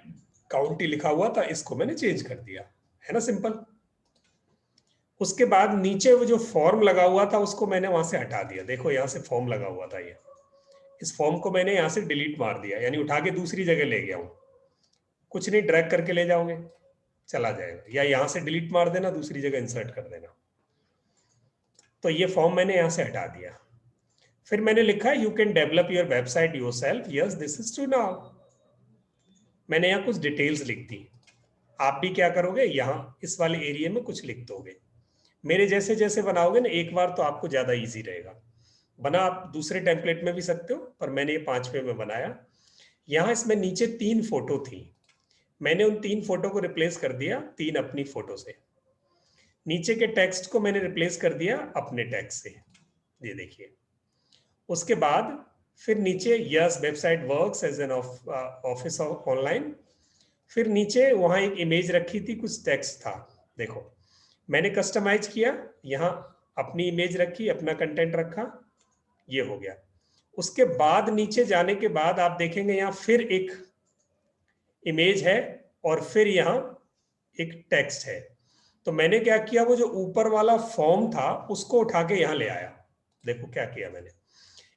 Speaker 4: काउंटी लिखा हुआ था, इसको मैंने चेंज कर दिया, है ना सिंपल। उसके बाद नीचे वो जो फॉर्म लगा हुआ था उसको मैंने वहां से हटा दिया। देखो यहां से फॉर्म लगा हुआ था, ये इस फॉर्म को मैंने यहाँ से डिलीट मार दिया, यानी उठा के दूसरी जगह ले गया हूँ। कुछ नहीं, ड्रैग करके ले जाओगे चला जाएगा, या यहाँ से डिलीट मार देना, दूसरी जगह इंसर्ट कर देना। तो ये फॉर्म मैंने यहाँ से हटा दिया। फिर मैंने लिखा you can develop your website yourself, yes this is to now. मैंने यहाँ कुछ डिटेल्स लिख दी। आप भी क्या करोगे, यहाँ इस वाले एरिया में कुछ लिख दोगे। मेरे जैसे जैसे बनाओगे ना एक बार, तो आपको ज्यादा इजी रहेगा। बना आप दूसरे टेम्पलेट में भी सकते हो, पर मैंने ये 5वें में बनाया। यहाँ इसमें नीचे 3 फोटो थी, मैंने उन 3 फोटो को रिप्लेस कर दिया 3 अपनी फोटो से। नीचे के टेक्स्ट को मैंने रिप्लेस कर दिया अपने टेक्स्ट से, ये देखिए। उसके बाद फिर नीचे yes website works as an office online. फिर नीचे वहां एक इमेज रखी थी, कुछ टेक्स्ट था, देखो मैंने कस्टमाइज किया, यहाँ अपनी इमेज रखी, अपना कंटेंट रखा, ये हो गया। उसके बाद नीचे जाने के बाद आप देखेंगे यहाँ फिर एक इमेज है और फिर यहाँ एक टेक्स्ट है। तो मैंने क्या किया, वो जो ऊपर वाला फॉर्म था उसको उठा के यहाँ ले आया। देखो क्या किया मैंने,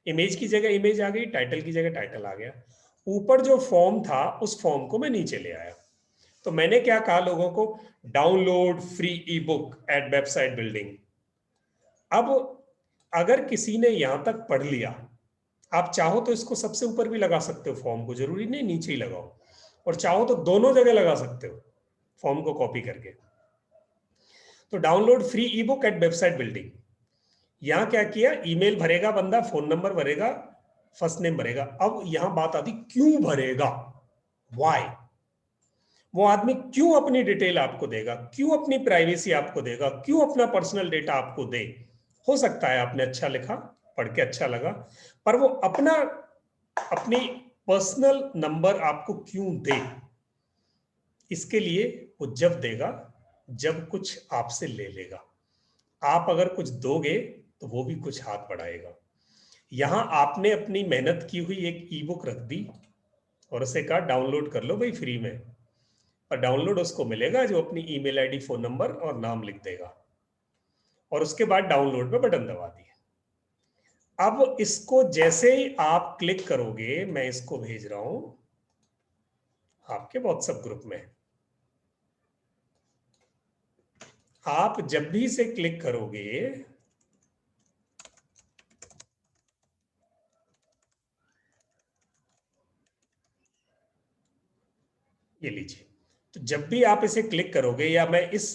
Speaker 4: इमेज की जगह इमेज आ गई, टाइटल की जगह टाइटल आ गया। ऊपर जो फॉर्म था उस फॉर्म को मैं नीचे ले आया। तो मैंने क्या कहा लोगों को, download free e book at website building. अब अगर किसी ने यहां तक पढ़ लिया, आप चाहो तो इसको सबसे ऊपर भी लगा सकते हो फॉर्म को, जरूरी नहीं नीचे ही लगाओ, और चाहो तो दोनों जगह लगा सकते हो फॉर्म को कॉपी करके। तो download free e book at website building, यहां क्या किया, ईमेल भरेगा बंदा, फोन नंबर भरेगा, फर्स्ट नेम भरेगा। अब यहां बात आती क्यों भरेगा, व्हाई। वो आदमी क्यों अपनी डिटेल आपको देगा, क्यों अपनी प्राइवेसी आपको देगा, क्यों अपना पर्सनल डेटा आपको दे। हो सकता है आपने अच्छा लिखा, पढ़ के अच्छा लगा, पर वो अपनी पर्सनल नंबर आपको क्यों दे। इसके लिए वो जब देगा जब कुछ आपसे ले लेगा। आप अगर कुछ दोगे तो वो भी कुछ हाथ बढ़ाएगा। यहां आपने अपनी मेहनत की हुई एक ई बुक रख दी और उसे कहा डाउनलोड कर लो भाई फ्री में, और डाउनलोड उसको मिलेगा जो अपनी ईमेल आईडी, फोन नंबर और नाम लिख देगा, और उसके बाद डाउनलोड पे बटन दबा दिए। अब इसको जैसे ही आप क्लिक करोगे, मैं इसको भेज रहा हूं आपके व्हाट्सएप ग्रुप में, आप जब भी इसे क्लिक करोगे, ये लीजिए, तो जब भी आप इसे क्लिक करोगे, या मैं इस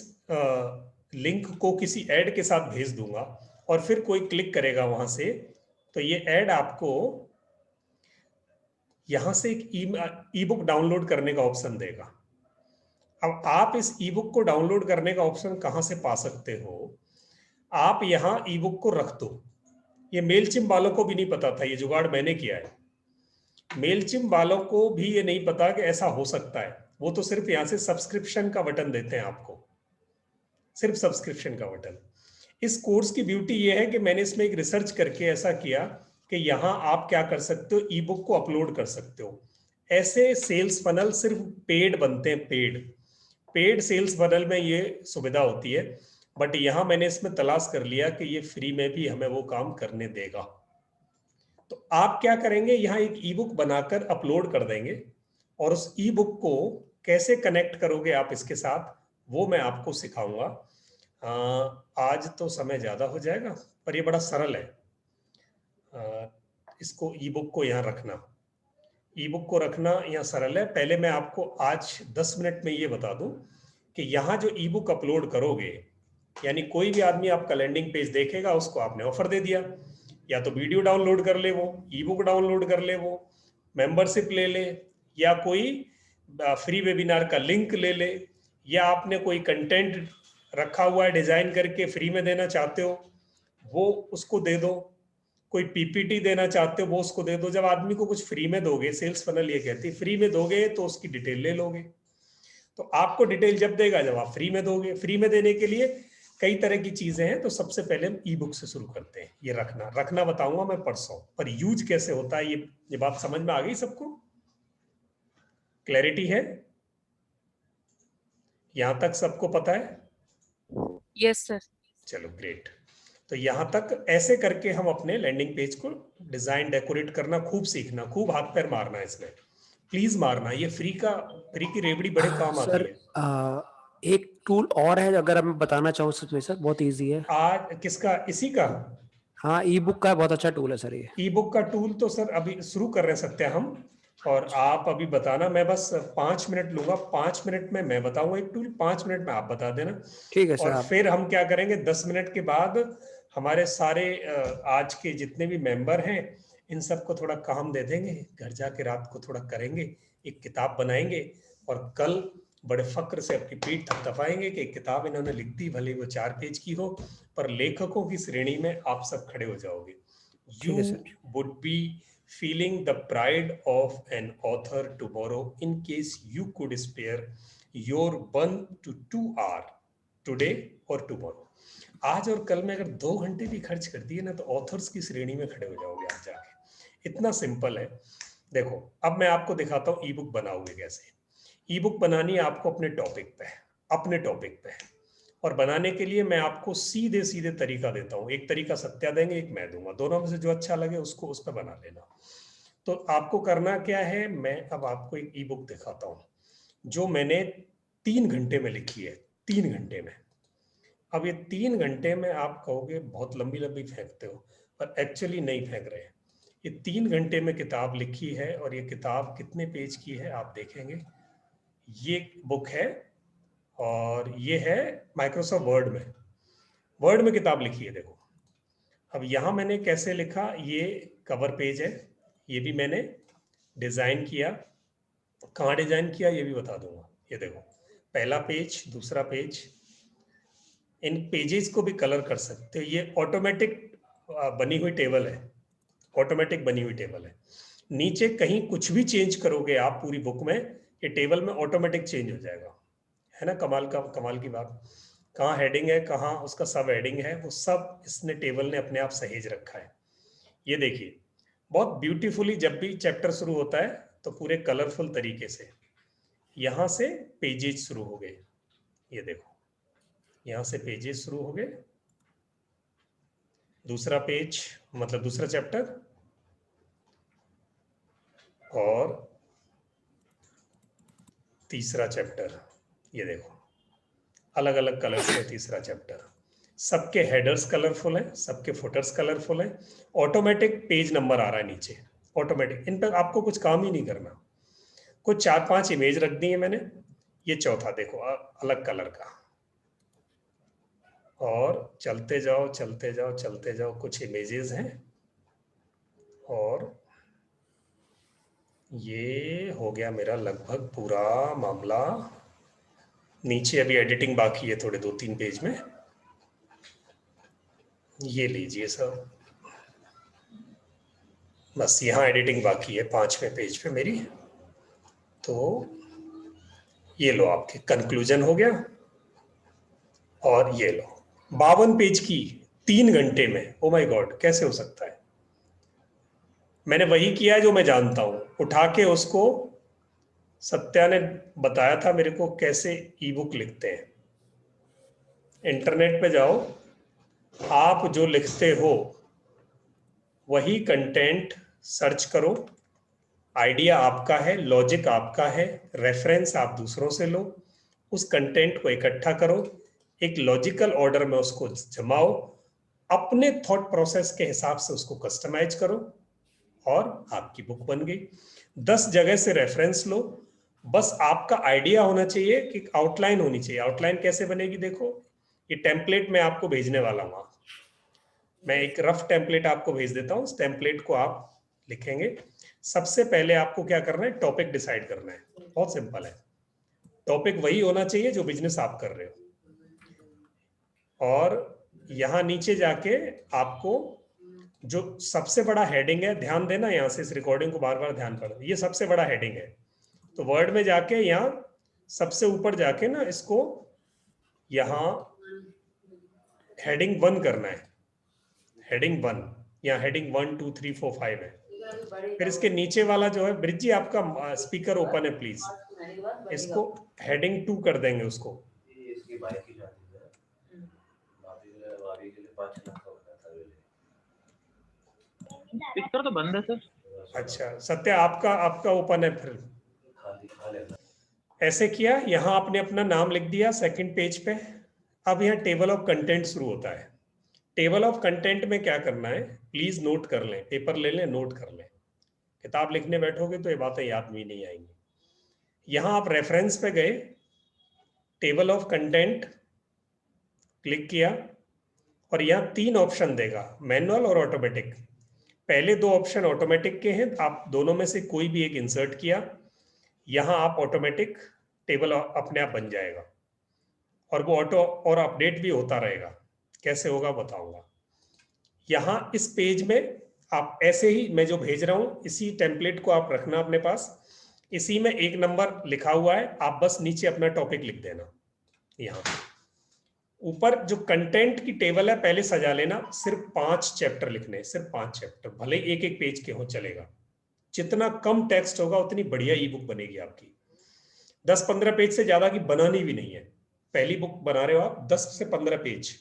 Speaker 4: लिंक को किसी ऐड के साथ भेज दूंगा और फिर कोई क्लिक करेगा वहां से, तो ये ऐड आपको यहां से एक ई बुक डाउनलोड करने का ऑप्शन देगा। अब आप इस ई बुक को डाउनलोड करने का ऑप्शन कहां से पा सकते हो, आप यहां ई बुक को रख दो। ये मेलचिम वालों को भी नहीं पता था, ये जुगाड़ मैंने किया है। मेलचिम वालों को भी ये नहीं पता कि ऐसा हो सकता है, वो तो सिर्फ यहां से सब्सक्रिप्शन का बटन देते हैं आपको, सिर्फ सब्सक्रिप्शन का बटन। इस कोर्स की ब्यूटी ये है कि मैंने इसमें एक रिसर्च करके ऐसा किया कि यहां आप क्या कर सकते हो, ई बुक को अपलोड कर सकते हो। ऐसे सेल्स फनल सिर्फ पेड बनते हैं, पेड सेल्स फनल में ये सुविधा होती है, बट यहां मैंने इसमें तलाश कर लिया कि ये फ्री में भी हमें वो काम करने देगा। तो आप क्या करेंगे, यहाँ एक ई बुक बनाकर अपलोड कर देंगे, और उस ई बुक को कैसे कनेक्ट करोगे आप इसके साथ, वो मैं आपको सिखाऊंगा। आज तो समय ज्यादा हो जाएगा, पर ये बड़ा सरल है। इसको ई बुक को यहाँ रखना, ई बुक को रखना यहाँ सरल है। पहले मैं आपको आज 10 मिनट में ये बता दूं कि यहाँ जो ई बुक अपलोड करोगे, यानी कोई भी आदमी आपका लैंडिंग पेज देखेगा, उसको आपने ऑफर दे दिया, या तो वीडियो डाउनलोड कर ले, वो ई बुक डाउनलोड कर ले, वो मेंबरशिप ले ले, या कोई फ्री वेबिनार का लिंक ले ले, या आपने कोई कंटेंट रखा हुआ है डिजाइन करके फ्री में देना चाहते हो, वो उसको दे दो। कोई पीपीटी देना चाहते हो, वो उसको दे दो। जब आदमी को कुछ फ्री में दोगे, सेल्स फनल ये कहती है फ्री में दोगे तो उसकी डिटेल ले लोगे। तो आपको डिटेल जब देगा जब आप फ्री में दोगे। फ्री में देने के लिए कई तरह की चीजें हैं, तो सबसे पहले हम ई बुक से शुरू करते हैं। ये रखना बताऊंगा मैं परसों, पर यूज कैसे होता है ये बात समझ में आ गई सबको? क्लैरिटी है? यहां तक सबको पता है?
Speaker 3: Yes sir.
Speaker 4: चलो ग्रेट। तो यहाँ तक ऐसे करके हम अपने लैंडिंग पेज को डिजाइन डेकोरेट करना खूब सीखना, खूब हाथ पैर मारना, इसमें प्लीज मारना। ये फ्री की रेवड़ी बड़े काम आती
Speaker 1: सर
Speaker 4: है।
Speaker 1: एक टूल और है अगर मैं बताना चाहूँ सर, बहुत इजी है।
Speaker 4: आज किसका? इसी का?
Speaker 1: हाँ, ई बुक का बहुत अच्छा टूल है सर ये।
Speaker 4: ई बुक का टूल तो सर अभी शुरू कर रहे हैं सत्या हम, और आप अभी बताना, मैं बस 5 मिनट लूंगा, 5 मिनट में मैं बताऊंगा एक टूल, 5 मिनट में आप बता देना।
Speaker 1: ठीक है सर।
Speaker 4: और
Speaker 1: आप
Speaker 4: फिर हम क्या करेंगे, 10 मिनट के बाद हमारे सारे आज के जितने भी मेंबर हैं इन सबको थोड़ा काम दे देंगे, घर जाके रात को थोड़ा करेंगे, एक किताब बनाएंगे, और कल बड़े फक्र से अपनी पीठ थपथपाएंगे कि एक किताब इन्होंने लिख दी, भले वो 4 पेज की हो, पर लेखकों की श्रेणी में आप सब खड़े हो जाओगे।
Speaker 1: ठीक है
Speaker 4: You
Speaker 1: sir.
Speaker 4: would be feeling the pride of an author tomorrow in case you could spare your 1 to 2 hour today or tomorrow. आज और कल में अगर 2 घंटे भी खर्च कर दिए ना तो ऑथर्स की श्रेणी में खड़े हो जाओगे आप जाके। इतना सिंपल है। देखो अब मैं आपको दिखाता हूँ ई बुक बनाओगे कैसे। ई बुक बनानी है आपको अपने टॉपिक पे, और बनाने के लिए मैं आपको सीधे सीधे तरीका देता हूँ। एक तरीका सत्या देंगे, एक मैं दूंगा, दोनों में से जो अच्छा लगे उसको उस पर बना लेना। तो आपको करना क्या है, मैं अब आपको एक ई बुक दिखाता हूँ जो मैंने 3 घंटे में लिखी है, 3 घंटे में। अब ये 3 घंटे में आप कहोगे बहुत लंबी लंबी फेंकते हो, पर एक्चुअली नहीं फेंक रहे। ये 3 घंटे में किताब लिखी है, और ये किताब कितने पेज की है आप देखेंगे। ये बुक है, और ये है माइक्रोसॉफ्ट वर्ड में किताब लिखी है। देखो अब यहाँ मैंने कैसे लिखा, ये कवर पेज है, ये भी मैंने डिजाइन किया। कहाँ डिजाइन किया ये भी बता दूंगा। ये देखो पहला पेज, दूसरा पेज, इन पेजेस को भी कलर कर सकते हो। ये ऑटोमेटिक बनी हुई टेबल है, ऑटोमेटिक बनी हुई टेबल है। नीचे कहीं कुछ भी चेंज करोगे आप पूरी बुक में, ये टेबल में ऑटोमेटिक चेंज हो जाएगा, है ना। कमाल की बात। कहाँ हेडिंग है, कहाँ उसका सब हेडिंग है, वो सब इसने टेबल ने अपने आप सहेज रखा है। ये देखिए बहुत ब्यूटीफुली, जब भी चैप्टर शुरू होता है तो पूरे कलरफुल तरीके से यहाँ से पेजेस शुरू हो गए। ये देखो यहाँ से पेजेस शुरू हो गए, दूसरा पेज मतलब दूसरा चैप्टर, और तीसरा चैप्टर। ये देखो अलग अलग कलर्स में तीसरा चैप्टर। सबके हेडर्स कलरफुल हैं, सबके फुटर्स कलरफुल हैं, ऑटोमेटिक पेज नंबर आ रहा है नीचे, ऑटोमेटिक। इन पर आपको कुछ काम ही नहीं करना। कुछ 4-5 इमेज रख दी है मैंने। ये चौथा देखो अलग कलर का, और चलते जाओ कुछ इमेजेस हैं, और ये हो गया मेरा लगभग पूरा मामला। नीचे अभी एडिटिंग बाकी है थोड़े 2-3 पेज में। ये लीजिए सर, बस यहाँ एडिटिंग बाकी है 5वें पेज पे मेरी। तो ये लो आपके कंक्लूजन हो गया, और ये लो 52 पेज की 3 घंटे में। ओ माय गॉड, कैसे हो सकता है। मैंने वही किया है जो मैं जानता हूं, उठा के उसको सत्या ने बताया था मेरे को कैसे ई बुक लिखते हैं। इंटरनेट पे जाओ, आप जो लिखते हो वही कंटेंट सर्च करो, आइडिया आपका है, लॉजिक आपका है, रेफरेंस आप दूसरों से लो, उस कंटेंट को इकट्ठा करो, एक लॉजिकल ऑर्डर में उसको जमाओ, अपने थॉट प्रोसेस के हिसाब से उसको कस्टमाइज करो, और आपकी बुक बन गई। 10 जगह से रेफरेंस लो, बस आपका आइडिया होना चाहिए कि आउटलाइन होनी चाहिए। आउटलाइन कैसे बनेगी देखो, ये टेम्पलेट मैं आपको भेजने वाला हूँ। मैं एक रफ टेम्पलेट आपको भेज देता हूँ, उस टेम्पलेट को आप लिखेंगे। सबसे पहले आपको क्या करना है, टॉपिक डिसाइड करना है। बहुत सिंपल है, टॉपिक वही होना चाहिए जो बिजनेस आप कर रहे हो। और यहाँ नीचे जाके आपको जो सबसे बड़ा हेडिंग है, ध्यान देना, यहाँ से इस रिकॉर्डिंग को बार बार ध्यान कर, ये सबसे बड़ा हेडिंग है। तो वर्ड में जाके यहाँ सबसे ऊपर जाके ना इसको यहाँ हेडिंग 1 करना है, हेडिंग 1, यहाँ हेडिंग 1 2 3 4 5 है। फिर इसके नीचे वाला जो है, ब्रिज जी आपका स्पीकर ओपन है प्लीज, इसको हेडिंग 2 कर देंगे उसको।
Speaker 6: पिक्चर तो बंद है सर।
Speaker 4: अच्छा सत्य, आपका आपका ओपन है फिर। ऐसे किया, यहाँ आपने अपना नाम लिख दिया सेकंड पेज पे। अब यहाँ टेबल ऑफ कंटेंट शुरू होता है। टेबल ऑफ कंटेंट में क्या करना है, प्लीज नोट कर लें, पेपर ले लें, नोट कर लें। किताब लिखने बैठोगे तो ये बातें याद भी नहीं आएंगी। यहाँ आप रेफरेंस पे गए, टेबल ऑफ कंटेंट क्लिक किया और यहाँ 3 ऑप्शन देगा, मैनुअल और ऑटोमेटिक। पहले 2 ऑप्शन ऑटोमेटिक के हैं, आप दोनों में से कोई भी एक इंसर्ट किया, यहाँ आप ऑटोमेटिक टेबल अपने आप बन जाएगा और वो ऑटो और अपडेट भी होता रहेगा। कैसे होगा बताऊंगा। यहाँ इस पेज में आप ऐसे ही, मैं जो भेज रहा हूँ इसी टेम्पलेट को आप रखना अपने पास। इसी में 1 नंबर लिखा हुआ है, आप बस नीचे अपना टॉपिक लिख देना। यहाँ ऊपर जो कंटेंट की टेबल है पहले सजा लेना, सिर्फ 5 चैप्टर लिखने, सिर्फ 5 चैप्टर, भले एक एक पेज के हो चलेगा। जितना कम टेक्स्ट होगा उतनी बढ़िया ई बुक बनेगी आपकी। 10-15 पेज से ज्यादा की बनानी भी नहीं है। पहली बुक बना रहे हो आप, 10 से 15 पेज,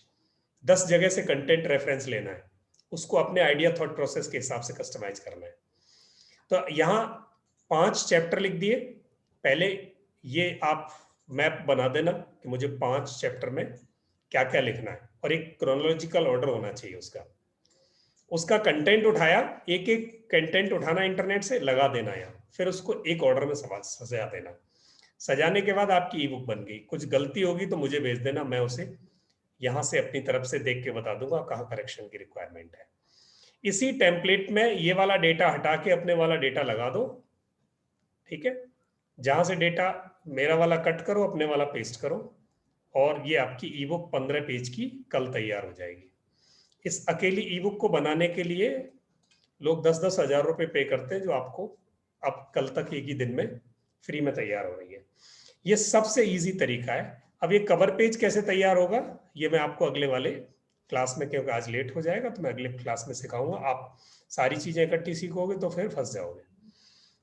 Speaker 4: 10 जगह से कंटेंट रेफरेंस लेना है, उसको अपने आइडिया थॉट प्रोसेस के हिसाब से कस्टमाइज करना है। तो यहाँ 5 चैप्टर लिख दिए। पहले ये आप मैप बना देना कि मुझे 5 चैप्टर में क्या क्या लिखना है और एक क्रोनोलॉजिकल ऑर्डर होना चाहिए उसका कंटेंट उठाया, एक एक कंटेंट उठाना इंटरनेट से, लगा देना यहाँ, फिर उसको एक ऑर्डर में सजा देना। सजाने के बाद आपकी ई बुक बन गई। कुछ गलती होगी तो मुझे भेज देना, मैं उसे यहाँ से अपनी तरफ से देख के बता दूंगा कहाँ करेक्शन की रिक्वायरमेंट है। इसी टेम्पलेट में ये वाला डेटा हटा के अपने वाला डेटा लगा दो, ठीक है। जहां से डेटा मेरा वाला कट करो, अपने वाला पेस्ट करो और ये आपकी ई बुक 15 पेज की कल तैयार हो जाएगी। इस अकेली ई बुक को बनाने के लिए लोग 10-10 हजार रुपए पे करते हैं, जो आपको अब कल तक एक ही दिन में फ्री में तैयार हो रही है। ये सबसे इजी तरीका है। अब ये कवर पेज कैसे तैयार होगा ये मैं आपको अगले वाले क्लास में, क्योंकि आज लेट हो जाएगा तो मैं अगले क्लास में सिखाऊंगा। आप सारी चीजें इकट्ठी सीखोगे तो फिर फंस जाओगे।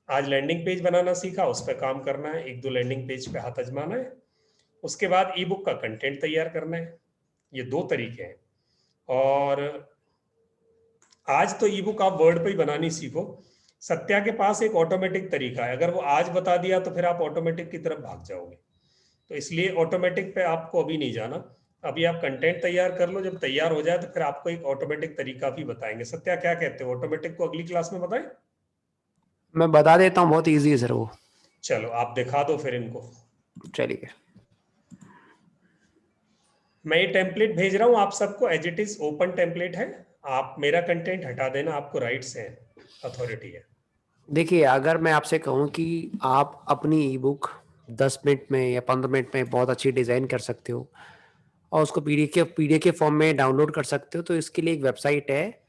Speaker 4: आज लैंडिंग पेज बनाना सीखा, उस पर काम करना है, 1-2 लैंडिंग पेज पे हाथ आजमाना है, उसके बाद ई बुक का कंटेंट तैयार करना है। ये 2 तरीके हैं। और आज तो ई बुक आप वर्ड पे ही बनानी सीखो। सत्या के पास एक ऑटोमेटिक तरीका है, अगर वो आज बता दिया तो फिर आप ऑटोमेटिक की तरफ भाग जाओगे, तो इसलिए ऑटोमेटिक पे आपको अभी नहीं जाना। अभी आप कंटेंट तैयार कर लो, जब तैयार हो जाए तो फिर आपको एक ऑटोमेटिक तरीका भी बताएंगे। सत्या क्या कहते हो, ऑटोमेटिक को अगली क्लास में बताएं?
Speaker 1: मैं बता देता हूँ, बहुत इजी है सर वो।
Speaker 4: चलो आप दिखा दो फिर इनको।
Speaker 1: चलिए,
Speaker 4: मैं ये टेम्पलेट भेज रहा हूँ आप सबको, as it is open template है। आप मेरा कंटेंट हटा देना, आपको राइट्स हैं, अथॉरिटी है।
Speaker 1: देखिए अगर मैं आपसे कहूँ कि आप अपनी ई बुक 10 मिनट में या 15 मिनट में बहुत अच्छी डिज़ाइन कर सकते हो और उसको पीडीएफ के फॉर्म में डाउनलोड कर सकते हो, तो इसके लिए एक वेबसाइट है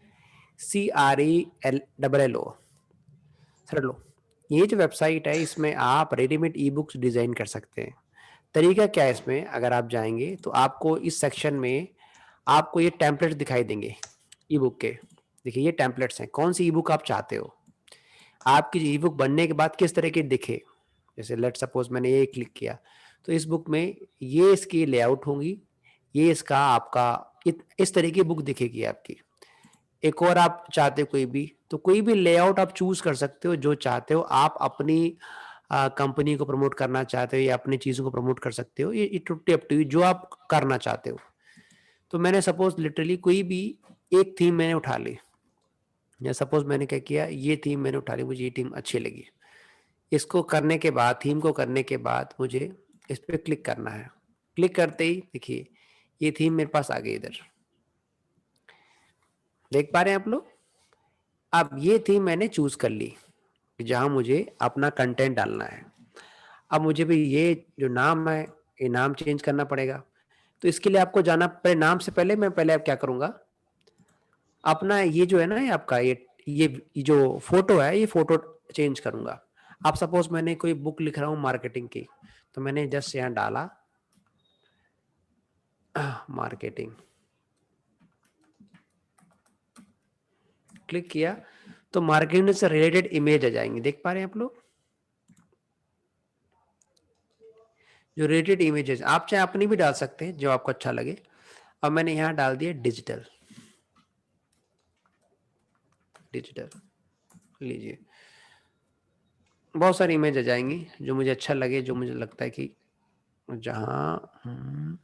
Speaker 1: CRELLO। सर लो, ये जो वेबसाइट है इसमें आप रेडीमेड ई बुक्स डिज़ाइन कर सकते हैं। तरीका क्या है इसमें, अगर आप जाएंगे तो आपको इस सेक्शन में आपको ये टेम्पलेट दिखाई देंगे ई बुक के। देखिए ये टेम्पलेट्स हैं, कौन सी ई बुक आप चाहते हो, आपकी ई बुक बनने के बाद किस तरह की दिखे। जैसे लेट सपोज मैंने ये क्लिक किया तो इस बुक में ये इसकी लेआउट होंगी, ये इसका आपका इस तरह की बुक दिखेगी आपकी। एक और आप चाहते हो कोई भी लेआउट आप चूज कर सकते हो, जो चाहते हो आप अपनी कंपनी को प्रमोट करना चाहते हो या अपनी चीज़ों को प्रमोट कर सकते हो, ये टोटली अप टू यू, जो आप करना चाहते हो। तो मैंने सपोज लिटरली कोई भी एक थीम मैंने उठा ली, या सपोज मैंने क्या किया, ये थीम मैंने उठा ली, मुझे ये थीम अच्छी लगी। इसको करने के बाद, थीम को करने के बाद मुझे इस पर क्लिक करना है। क्लिक करते ही देखिए ये थीम मेरे पास आ गई, इधर देख पा रहे हैं आप लोग। अब ये थीम मैंने चूज कर ली जहां मुझे अपना कंटेंट डालना है। अब मुझे भी ये जो नाम है, ये नाम चेंज करना पड़ेगा। तो इसके लिए आपको जाना पहले, नाम से पहले मैं पहले क्या करूंगा, अपना ये जो है ना, ये आपका ये जो फोटो है, ये फोटो चेंज करूंगा। आप सपोज मैंने कोई बुक लिख रहा हूँ मार्केटिंग की, तो मैंने जस्ट यहाँ डाला मार्केटिंग, क्लिक किया तो मार्केटिंग से रिलेटेड इमेज आ जाएंगी, देख पा रहे हैं आप लोग। जो रिलेटेड इमेजेस आप चाहे अपनी भी डाल सकते हैं जो आपको अच्छा लगे। अब मैंने यहाँ डाल दिया डिजिटल डिजिटल, लीजिए बहुत सारी इमेज आ जाएंगी जो मुझे अच्छा लगे, जो मुझे लगता है कि जहाँ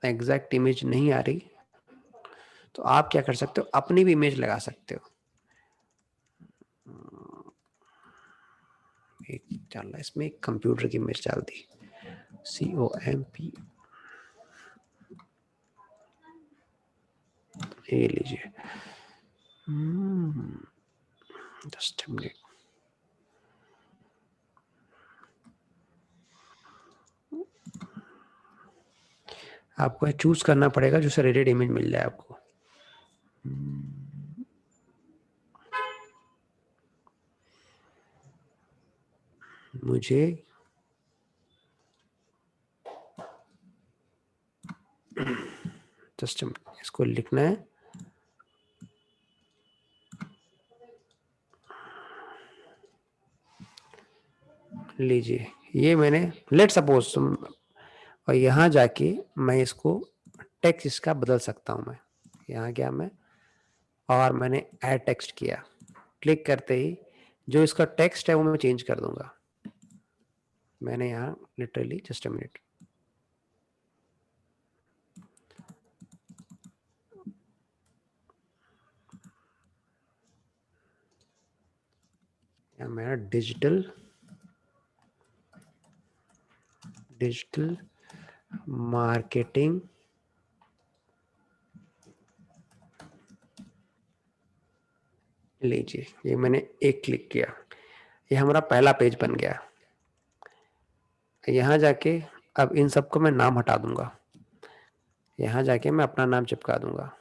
Speaker 1: एग्जैक्ट इमेज नहीं आ रही तो आप क्या कर सकते हो, अपनी भी इमेज लगा सकते हो। एक चल रहा है इसमें, एक कंप्यूटर की इमेज डाल दी, COMP, ये लीजिए। जस्ट मिनट, आपको चूज करना पड़ेगा जो से रेटेड इमेज मिल जाए आपको। मुझे जस्ट इसको लिखना है, लीजिए ये मैंने लेट सपोज, और यहाँ जाके मैं इसको टेक्स्ट इसका बदल सकता हूँ। मैं यहाँ गया मैं और मैंने ऐड टेक्स्ट किया, क्लिक करते ही जो इसका टेक्स्ट है वो मैं चेंज कर दूंगा। मैंने यहाँ लिटरली जस्ट अ मिनट, यहाँ मेरा डिजिटल मार्केटिंग लीजिए, ये मैंने एक क्लिक किया, ये हमारा पहला पेज बन गया। यहाँ जाके अब इन सबको मैं नाम हटा दूंगा, यहाँ जाके मैं अपना नाम चिपका दूंगा।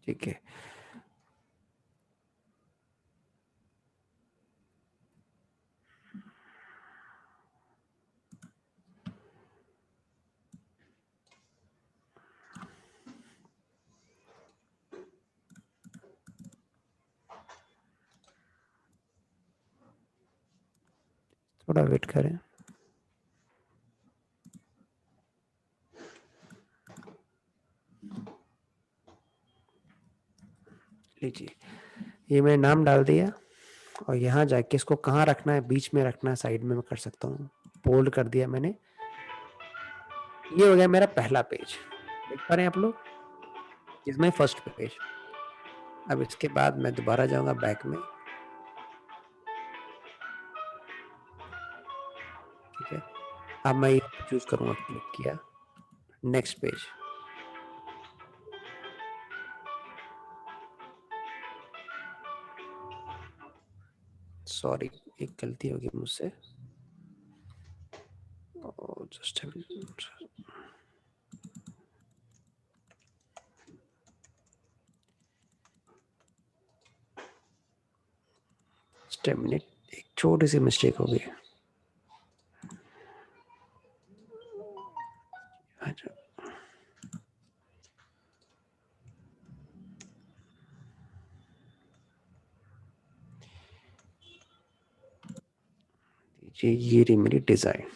Speaker 1: ठीक है, थोड़ा वेट करें। लीजिए ये मैंने नाम डाल दिया, और यहाँ जाके इसको कहाँ रखना है, बीच में रखना है, साइड में मैं कर सकता हूँ, बोल्ड कर दिया मैंने। ये हो गया मेरा पहला पेज, देख पा रहे हैं आप लोग, इसमें फर्स्ट पेज। अब इसके बाद मैं दोबारा जाऊंगा बैक में, ठीक है। अब मैं चूज करूंगा, क्लिक किया, नेक्स्ट पेज। सॉरी, एक गलती होगी मुझसे, जस्ट मिनट, एक छोटी सी मिस्टेक हो गई। अच्छा, ये रही मेरी डिजाइन।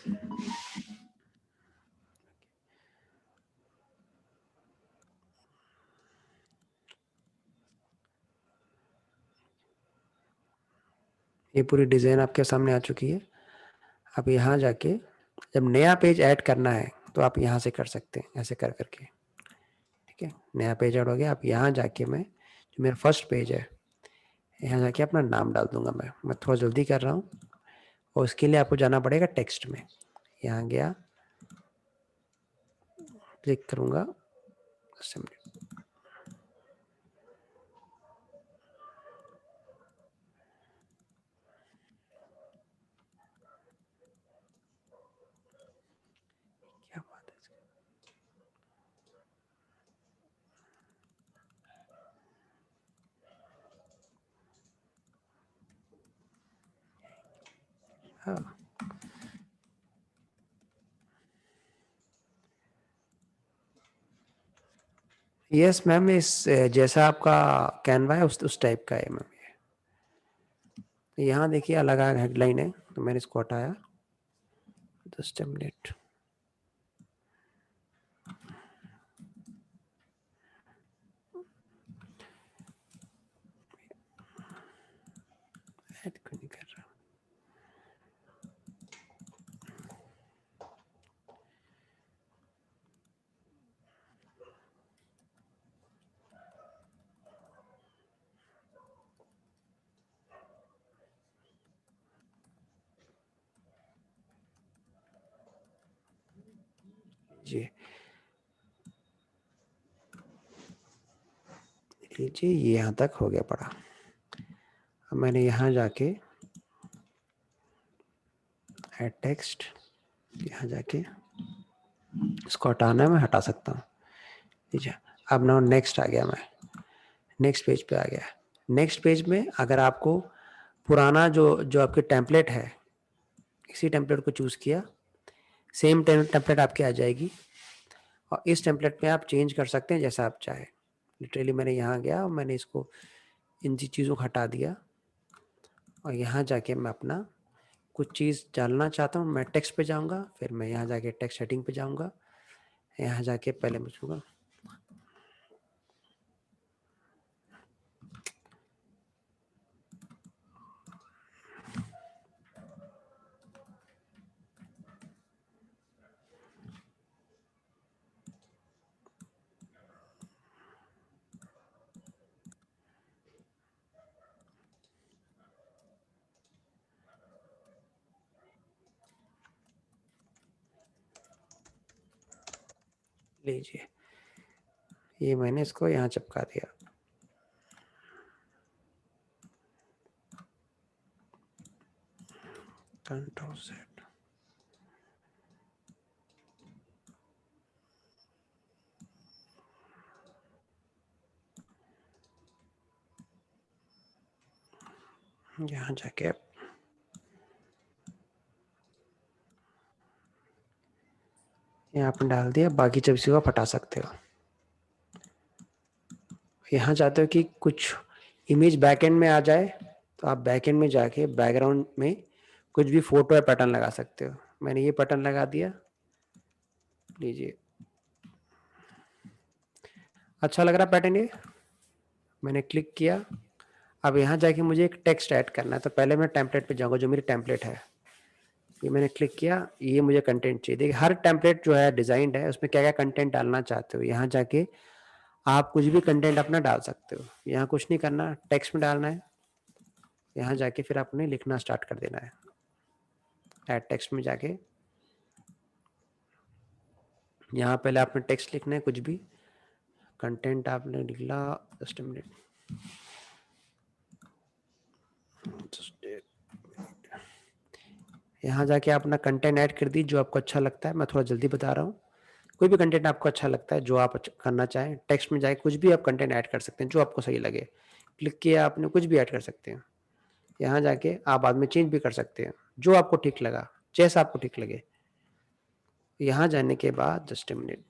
Speaker 1: ये पूरी डिजाइन आपके सामने आ चुकी है। अब यहाँ जाके जब नया पेज ऐड करना है तो आप यहाँ से कर सकते हैं, ऐसे कर करके, ठीक है। नया पेज ऐड हो गया। अब यहाँ जाके मैं, जो मेरा फर्स्ट पेज है, यहाँ जाके अपना नाम डाल दूंगा। मैं थोड़ा जल्दी कर रहा हूँ, और उसके लिए आपको जाना पड़ेगा टेक्स्ट में। यहाँ गया, क्लिक करूंगा, क्या बात है, हाँ यस मैम, इस जैसा आपका कैनवा है उस टाइप का है मैम। यहाँ देखिए अलग अलग हेडलाइन है, तो मैंने इसको हटाया। Just a minute. ऐड क्यों नहीं कर रहा? जी लीजिए, ये यहाँ तक हो गया पड़ा। अब मैंने यहाँ जाके ऐड टेक्स्ट, यहाँ जाके इसको हटाना है, मैं हटा सकता हूँ। लीजिए, अब ना नेक्स्ट आ गया, मैं नेक्स्ट पेज पे आ गया। नेक्स्ट पेज में अगर आपको पुराना जो आपके टेम्पलेट है, इसी टेम्पलेट को चूज किया, सेम टेम्पलेट आपकी आ जाएगी और इस टेम्पलेट में आप चेंज कर सकते हैं जैसा आप चाहे। लिटरली मैंने यहाँ गया और मैंने इसको इन चीज़ों को हटा दिया और यहाँ जाके मैं अपना कुछ चीज़ डालना चाहता हूँ। मैं टेक्स्ट पे जाऊँगा, फिर मैं यहाँ जाके टेक्स्ट सेटिंग पे जाऊँगा। यहाँ जाके पहले मैं छूँगा, लीजिए ये मैंने इसको यहाँ चिपका दिया। कंट्रोल सेट, यहाँ जाके यहाँ पर डाल दिया। बाकी जब इसी को आप हटा सकते हो। यहाँ चाहते हो कि कुछ इमेज बैकएंड में आ जाए, तो आप बैकएंड में जाके बैकग्राउंड में कुछ भी फोटो या पैटर्न लगा सकते हो। मैंने ये पैटर्न लगा दिया। लीजिए, अच्छा लग रहा पैटर्न ये। मैंने क्लिक किया। अब यहाँ जाके मुझे एक टेक्स्ट ऐड करना है, तो पहले मैं टेम्पलेट पे जाऊँगा, जो मेरी टेम्पलेट है। ये मैंने क्लिक किया, ये मुझे कंटेंट चाहिए। देखिए हर टेम्पलेट जो है डिजाइंड है, उसमें क्या क्या कंटेंट डालना चाहते हो, यहाँ जाके आप कुछ भी कंटेंट अपना डाल सकते हो। यहाँ कुछ नहीं करना, टेक्स्ट में डालना है। यहाँ जाके फिर आपने लिखना स्टार्ट कर देना है। ऐड टेक्स्ट में जाके यहाँ पहले आपने टेक्स्ट लिखना है, कुछ भी कंटेंट आपने लिखला। जस्ट मिनट, यहाँ जाके आप अपना कंटेंट ऐड कर दी जो आपको अच्छा लगता है। मैं थोड़ा जल्दी बता रहा हूँ। कोई भी कंटेंट आपको अच्छा लगता है, जो आप करना चाहें, टेक्स्ट में जाके कुछ भी आप कंटेंट ऐड कर सकते हैं जो आपको सही लगे। क्लिक किया आपने, कुछ भी ऐड कर सकते हैं। यहाँ जाके आप बाद में चेंज भी कर सकते हैं, जो आपको ठीक लगा, जैसा आपको ठीक लगे। यहाँ जाने के बाद जस्ट मिनट,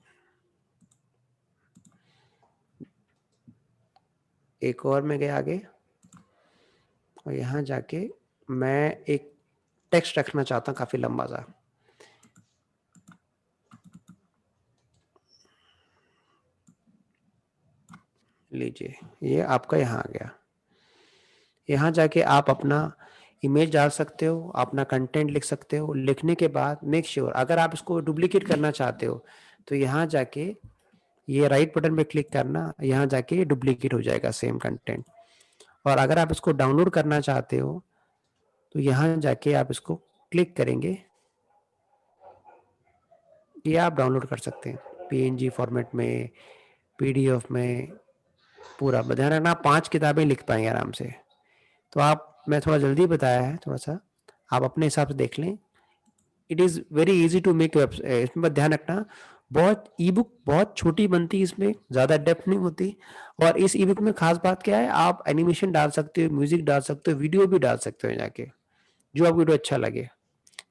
Speaker 1: एक और मैं गया आगे और यहाँ जाके मैं एक टेक्स्ट रखना चाहता हूँ काफी लंबा सा। लीजिए, ये आपका यहाँ आ गया। यहाँ जाके आप अपना इमेज डाल सकते हो, अपना कंटेंट लिख सकते हो। लिखने के बाद मेक श्योर, अगर आप इसको डुप्लीकेट करना चाहते हो तो यहाँ जाके ये राइट बटन पे क्लिक करना, यहाँ जाके डुप्लीकेट हो जाएगा सेम कंटेंट। और अगर आप इसको डाउनलोड करना चाहते हो तो यहाँ जाके आप इसको क्लिक करेंगे, ये आप डाउनलोड कर सकते हैं PNG फॉर्मेट में, PDF में, पूरा। ध्यान रखना, आप 5 किताबें लिख पाएंगे आराम से। तो आप, मैं थोड़ा जल्दी बताया है, थोड़ा सा आप अपने हिसाब से देख लें। It is very easy to make website. इसमें ध्यान रखना, बहुत ई बुक बहुत छोटी बनती है, इसमें ज़्यादा डेप्थ नहीं होती। और इस ई बुक में खास बात क्या है, आप एनिमेशन डाल सकते हो, म्यूजिक डाल सकते हो, वीडियो भी डाल सकते हो। जाके जो आपको वीडियो अच्छा लगे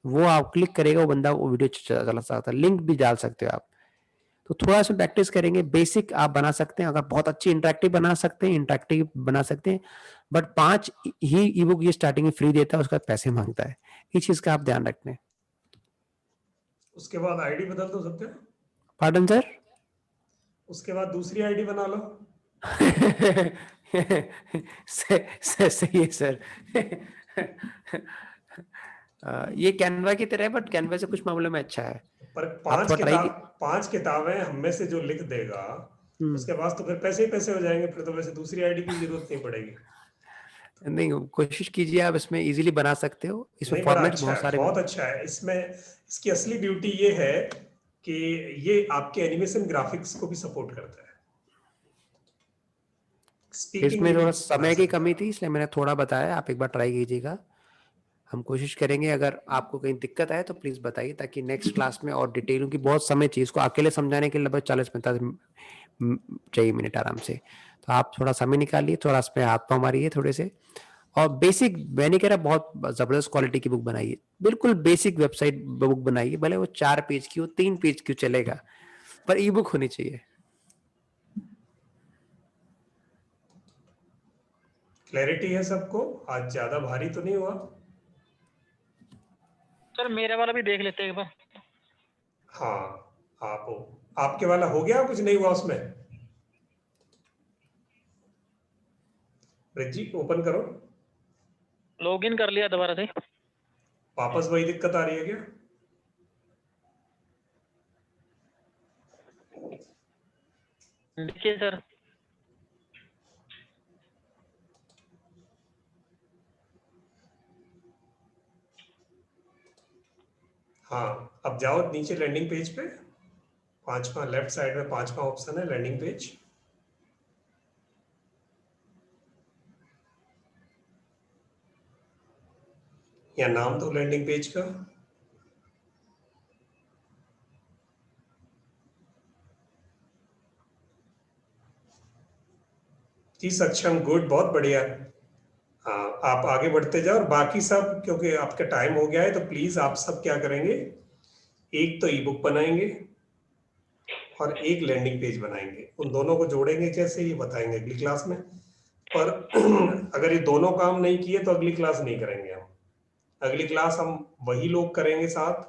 Speaker 1: वो आप क्लिक करेगा, वो बंदा वो वीडियो चला सकता है। लिंक भी डाल सकते हो आप। तो थोड़ा सा प्रैक्टिस करेंगे, बेसिक आप बना सकते हैं, अगर बहुत अच्छी इंटरेक्टिव बना सकते हैं, इंटरेक्टिव बना सकते हैं, बट 5 ही ई बुक ये स्टार्टिंग में फ्री देता है, उसका पैसे मांगता है, इस चीज का आप ध्यान रखते हैं।
Speaker 4: उसके बाद आईडी बदल दो सत्या,
Speaker 1: पार्डन सर?
Speaker 4: उसके बाद दूसरी आईडी बना लो।
Speaker 1: सही है सर। ये कैनवा की तरह है, बट कैनवा से कुछ मामलों में अच्छा है।
Speaker 4: पर
Speaker 1: आप थोड़ा ट्राई
Speaker 4: 5 किताबें हम में से जो लिख देगा उसके बाद तो फिर पैसे ही पैसे हो जाएंगे, फिर तो वैसे दूसरी आईडी की जरूरत नहीं पड़ेगी।
Speaker 1: नहीं, कोशिश कीजिए, आप इसमें इजीली बना सकते हो, इसमें
Speaker 4: नहीं, बड़ा
Speaker 1: फॉर्मेट
Speaker 4: अच्छा
Speaker 1: बहुत
Speaker 4: है,
Speaker 1: सारे
Speaker 4: बहुत अच्छा है। इसमें इसकी असली ब्यूटी ये है कि ये आपके एनिमेशन ग्राफिक्स को भी सपोर्ट करता है। स्पीकिंग
Speaker 1: इसमें थोड़ा
Speaker 4: बना
Speaker 1: समय की
Speaker 4: सकता
Speaker 1: कमी
Speaker 4: है।
Speaker 1: थी, इसलिए मैंने थोड़ा बताया, आप एक बार ट्राई कीजिएगा। हम कोशिश करेंगे, अगर आपको कहीं दिक्कत आए तो प्लीज बताइए, ताकि नेक्स्ट क्लास में और डिटेल की बहुत समय चाहिए इसको अकेले समझाने के लिए, लगभग 40-45 चाहिए मिनट आराम से। तो आप थोड़ा समय निकालिए, थोड़ा इसमें हाथ पाँव मारिए थोड़े से, और बेसिक, मैं नहीं कह रहा बहुत जबरदस्त क्वालिटी की बुक बनाइए, बिल्कुल बेसिक वेबसाइट बुक बनाइए, भले वो 4 पेज की हो, 3 पेज की चलेगा, पर ई बुक होनी चाहिए।
Speaker 4: क्लैरिटी है सबको? आज ज्यादा भारी तो नहीं हुआ?
Speaker 6: सर मेरे वाला भी देख लेते हैं एक बार।
Speaker 4: हाँ, आपके वाला हो गया, कुछ नहीं हुआ उसमें? ब्रिज ओपन करो,
Speaker 6: लॉगिन कर लिया दोबारा से।
Speaker 4: वापस वही दिक्कत आ रही है क्या?
Speaker 6: देखिए सर,
Speaker 4: हाँ, अब जाओ नीचे लैंडिंग पेज पे, 5वां लेफ्ट साइड में 5वां ऑप्शन है लैंडिंग पेज। या नाम दो लैंडिंग पेज का। जी सक्षम, गुड, बहुत बढ़िया। हाँ, आप आगे बढ़ते जाओ, और बाकी सब क्योंकि आपका टाइम हो गया है तो प्लीज आप सब क्या करेंगे, एक तो ई बुक बनाएंगे और एक लैंडिंग पेज बनाएंगे। उन दोनों को जोड़ेंगे कैसे, ये बताएंगे अगली क्लास में। पर अगर ये दोनों काम नहीं किए तो अगली क्लास नहीं करेंगे हम। अगली क्लास हम वही लोग करेंगे साथ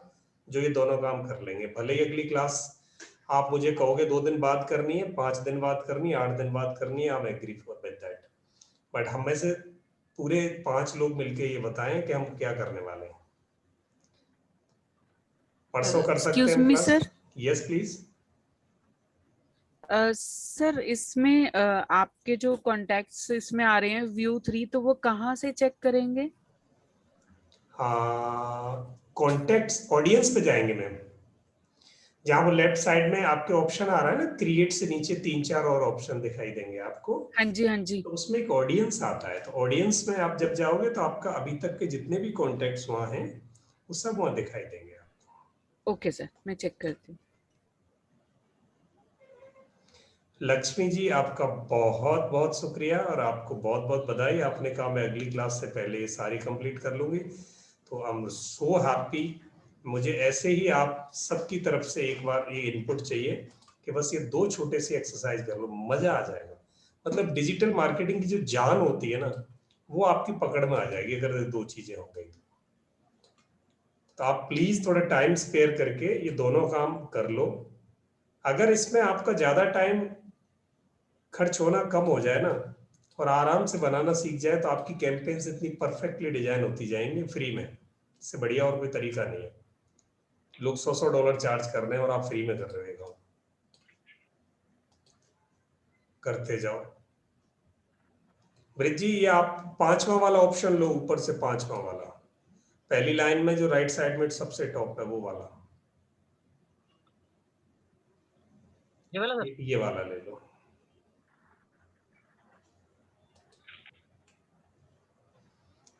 Speaker 4: जो ये दोनों काम कर लेंगे। भले ही अगली क्लास आप मुझे कहोगे 2 दिन बाद करनी है, 5 दिन बाद करनी है, 8 दिन बाद करनी है, I agree for with that, but हम में से पूरे 5 लोग मिलके ये बताएं कि हम क्या करने वाले हैं। परसों कर सकते
Speaker 3: एक्सक्यूज
Speaker 4: हैं
Speaker 3: me
Speaker 4: class?
Speaker 3: Sir.
Speaker 4: Yes please.
Speaker 3: Sir इसमें आपके जो कॉन्टैक्ट्स इसमें आ रहे हैं व्यू 3, तो वो कहाँ से चेक करेंगे?
Speaker 4: कॉन्टेक्ट्स ऑडियंस पे जाएंगे मैम, जहां वो लेफ्ट साइड में आपके ऑप्शन आ रहा है ना, क्रिएट से नीचे 3-4 और ऑप्शन दिखाई देंगे आपको।
Speaker 3: हाँ जी, हाँ जी।
Speaker 4: तो उसमें एक ऑडियंस आता है, तो ऑडियंस में आप जब जाओगे तो आपका अभी तक के जितने भी कॉन्टेक्ट्स वहां हैं वो सब वहां दिखाई देंगे आपको।
Speaker 3: ओके सर, मैं चेक करती हूँ।
Speaker 4: लक्ष्मी जी, आपका बहुत बहुत शुक्रिया और आपको बहुत बहुत बधाई। आपने कहा मैं अगली क्लास से पहले ये सारी कंप्लीट कर लूंगी, तो आई एम सो हैप्पी। मुझे ऐसे ही आप सबकी तरफ से एक बार ये इनपुट चाहिए कि बस ये 2 छोटे से एक्सरसाइज कर लो, मजा आ जाएगा। मतलब डिजिटल मार्केटिंग की जो जान होती है ना, वो आपकी पकड़ में आ जाएगी अगर 2 चीजें हो गई। तो आप प्लीज थोड़ा टाइम स्पेयर करके ये दोनों काम कर लो। अगर इसमें आपका ज्यादा टाइम खर्च होना कम हो जाए ना, और आराम से बनाना सीख जाए, तो आपकी कैंपेन्स इतनी परफेक्टली डिजाइन होती जाएंगी फ्री में। इससे बढ़िया और कोई तरीका नहीं है। लोग $100 चार्ज कर रहे हैं और आप फ्री में कर रहे हो। करते जाओ। ब्रिज जी, ये आप 5वां वाला ऑप्शन लो, ऊपर से 5वां वाला, पहली लाइन में जो राइट साइड में सबसे टॉप है वो वाला,
Speaker 6: ये वाला सर?
Speaker 4: ये वाला ले लो।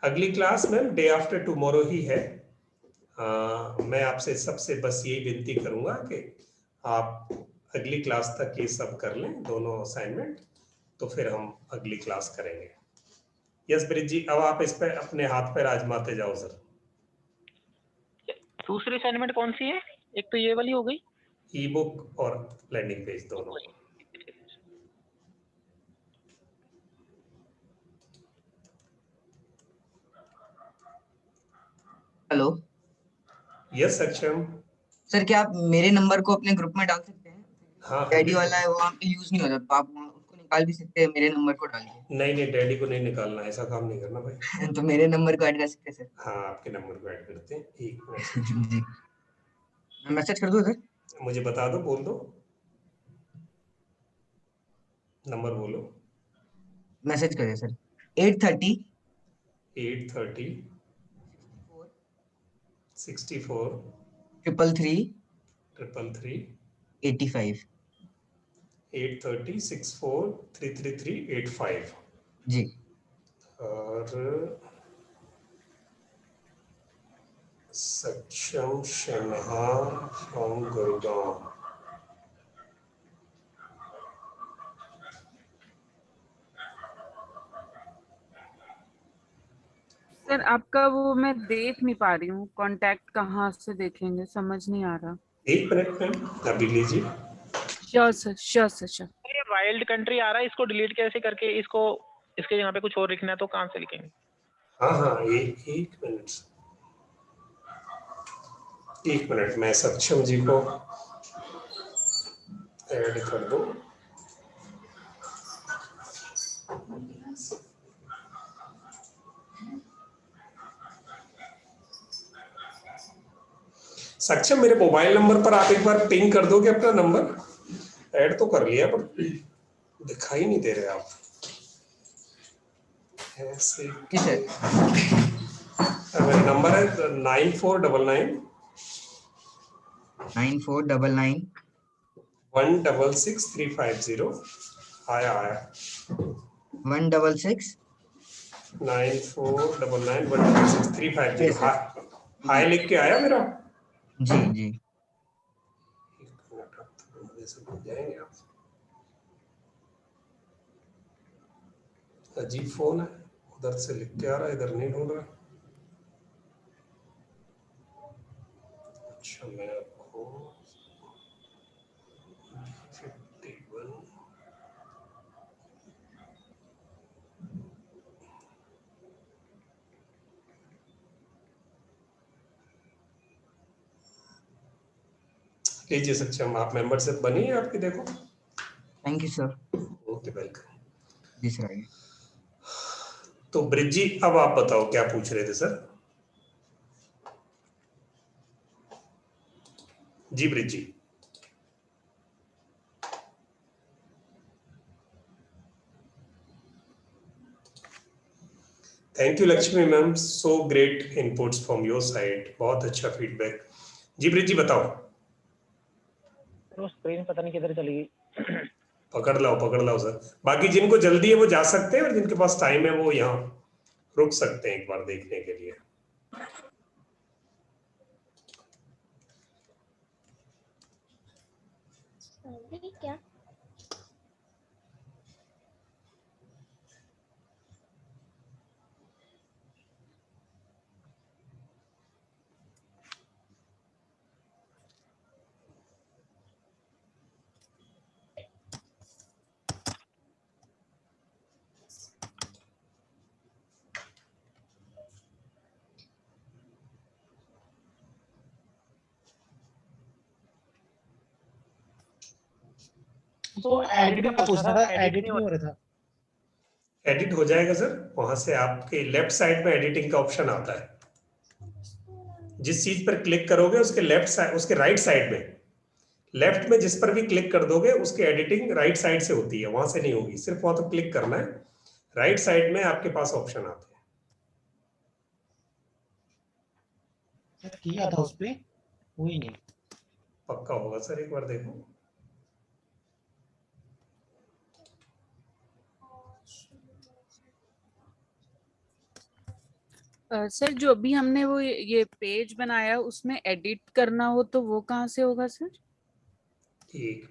Speaker 4: अगली class ma'am day after tomorrow ही है। मैं आपसे सबसे बस यही विनती करूंगा कि आप अगली क्लास तक ये सब कर लें, दोनों असाइनमेंट, तो फिर हम अगली क्लास करेंगे। यस ब्रिज जी, अब आप इस पे अपने हाथ पैर आजमाते जाओ सर।
Speaker 6: दूसरी असाइनमेंट कौन सी है? एक तो ये वाली हो गई।
Speaker 4: ई बुक और लैंडिंग पेज दोनों।
Speaker 5: हेलो
Speaker 4: यस सक्षम।
Speaker 5: सर, क्या आप मेरे नंबर को अपने ग्रुप में डाल सकते हैं?
Speaker 4: हाँ
Speaker 5: डैडी वाला है वो वहाँ पे यूज नहीं होता, तो आप वहाँ उसको निकाल भी सकते हैं मेरे नंबर को डाल के।
Speaker 4: नहीं नहीं, डैडी को नहीं निकालना, ऐसा काम नहीं करना भाई।
Speaker 5: तो मेरे नंबर को ऐड कर सकते हैं सर?
Speaker 4: हाँ, आपके नंबर को ऐड करते हैं, एक मिनट सक्षम।
Speaker 5: जी, मैं मैसेज कर दूँ सर?
Speaker 4: मुझे बता दो, बोल दो, नंबर बोलो।
Speaker 5: मैसेज करिए सर। 830
Speaker 4: 830 64
Speaker 5: 333
Speaker 4: 333
Speaker 5: 85।
Speaker 4: 830 64 333 85।
Speaker 5: जी
Speaker 4: और सक्षम शनहा फ्रॉम गुड़गांव।
Speaker 3: सर आपका वो मैं देख नहीं पा रही हूँ, कांटेक्ट कहाँ से देखेंगे, समझ नहीं आ रहा।
Speaker 4: एक मिनट मैम, अभी लीजिए।
Speaker 3: Sure sir, sure sir, sure.
Speaker 6: ये वाइल्ड कंट्री आ रहा है, इसको डिलीट कैसे करके इसको इसके यहाँ पे कुछ और लिखना है तो कहाँ से लिखेंगे?
Speaker 4: हाँ हाँ, एक मिनट, एक मिनट, मैं सक्षम जी को ऐड कर दूं। सक्षम, मेरे मोबाइल नंबर पर आप एक बार पिंग कर दोगे अपना नंबर? ऐड तो कर लिया पर दिखाई नहीं दे रहे आप ऐसे।
Speaker 5: जी सर।
Speaker 4: मेरा नंबर है 9499
Speaker 5: 9499
Speaker 4: 166350। आया
Speaker 5: 166
Speaker 4: 9499 166350। हाय लिख के आया मेरा?
Speaker 5: जी जी।
Speaker 4: एक मिनट, आप थोड़ा मजे से भूल जाएंगे आप। अजीब फोन है, उधर से लिख के आ रहा है, इधर नहीं ढूंढ रहा। अच्छा, मैं आपको 51 लीजिए सक्षम, आप मेंबरशिप बनी है आपकी, देखो।
Speaker 5: Thank you sir.
Speaker 4: Okay, welcome.
Speaker 5: जी सर, आइए।
Speaker 4: तो ब्रिज जी, अब आप बताओ क्या पूछ रहे थे सर? जी Brij ji. Thank you Lakshmi ma'am, so great inputs from your side, बहुत अच्छा फीडबैक। जी ब्रिज जी बताओ।
Speaker 6: तो स्क्रीन पता नहीं किधर चली गई।
Speaker 4: पकड़ लाओ सर। बाकी जिनको जल्दी है वो जा सकते हैं, और जिनके पास टाइम है वो यहाँ रुक सकते हैं एक बार देखने के लिए।
Speaker 8: क्या?
Speaker 2: तो एडिट का पूछना था, एडिट नहीं हो रहा था।
Speaker 4: एडिट हो जाएगा सर, वहां से आपके लेफ्ट साइड में एडिटिंग का ऑप्शन आता है। जिस चीज पर क्लिक करोगे उसके लेफ्ट साइड, उसके राइट साइड में, लेफ्ट में जिस पर भी क्लिक कर दोगे उसकी एडिटिंग राइट साइड से होती है, वहां से नहीं होगी। सिर्फ वहां तो क्लिक करना है, राइट साइड में आपके पास ऑप्शन आते हैं।
Speaker 2: किया था उस पे, हुई नहीं।
Speaker 4: पक्का होगा सर, एक बार देखो।
Speaker 3: सर जो अभी हमने वो ये पेज बनाया उसमें एडिट करना हो तो वो कहाँ से होगा सर?
Speaker 4: एक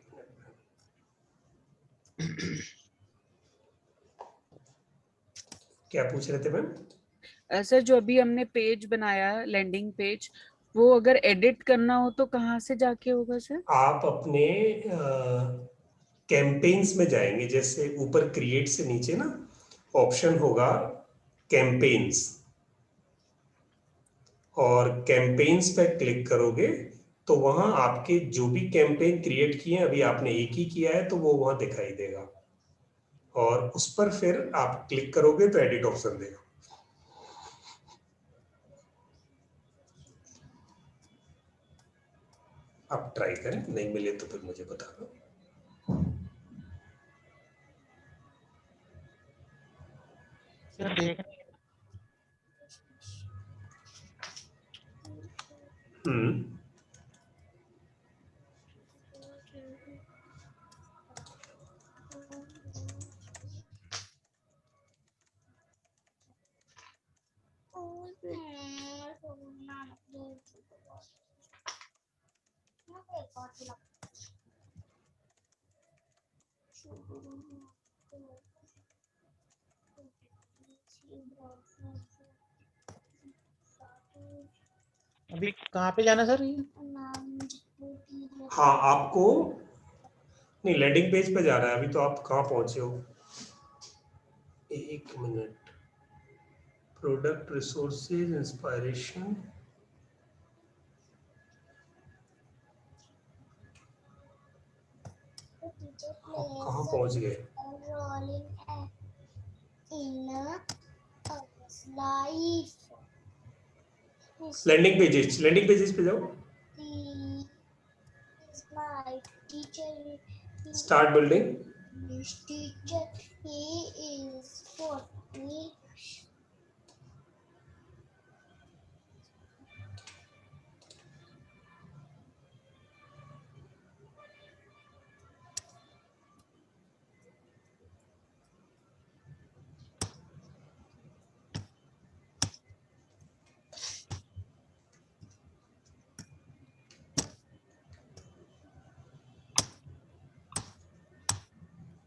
Speaker 4: क्या पूछ रहे थे मैम?
Speaker 3: सर जो अभी हमने पेज बनाया लैंडिंग पेज, वो अगर एडिट करना हो तो कहाँ से जाके होगा सर?
Speaker 4: आप अपने कैंपेन्स में जाएंगे, जैसे ऊपर क्रिएट से नीचे ना ऑप्शन होगा कैंपेन्स, और कैंपेन्स पे क्लिक करोगे तो वहां आपके जो भी कैंपेन क्रिएट किए हैं, अभी आपने एक ही किया है तो वो वहां दिखाई देगा, और उस पर फिर आप क्लिक करोगे तो एडिट ऑप्शन देगा। आप ट्राई करें, नहीं मिले तो फिर मुझे बताना।
Speaker 2: सर देख
Speaker 4: हम्म।
Speaker 2: अभी कहाँ पे जाना सर ये?
Speaker 4: हाँ, आपको नहीं, लैंडिंग पेज पे जाना है। अभी तो आप कहाँ पहुंचे हो? एक मिनट। प्रोडक्ट, रिसोर्सेज, इंस्पायरेशन, आप कहाँ पहुंच गए? लैंडिंग पेजेस पे जाओ। Start building.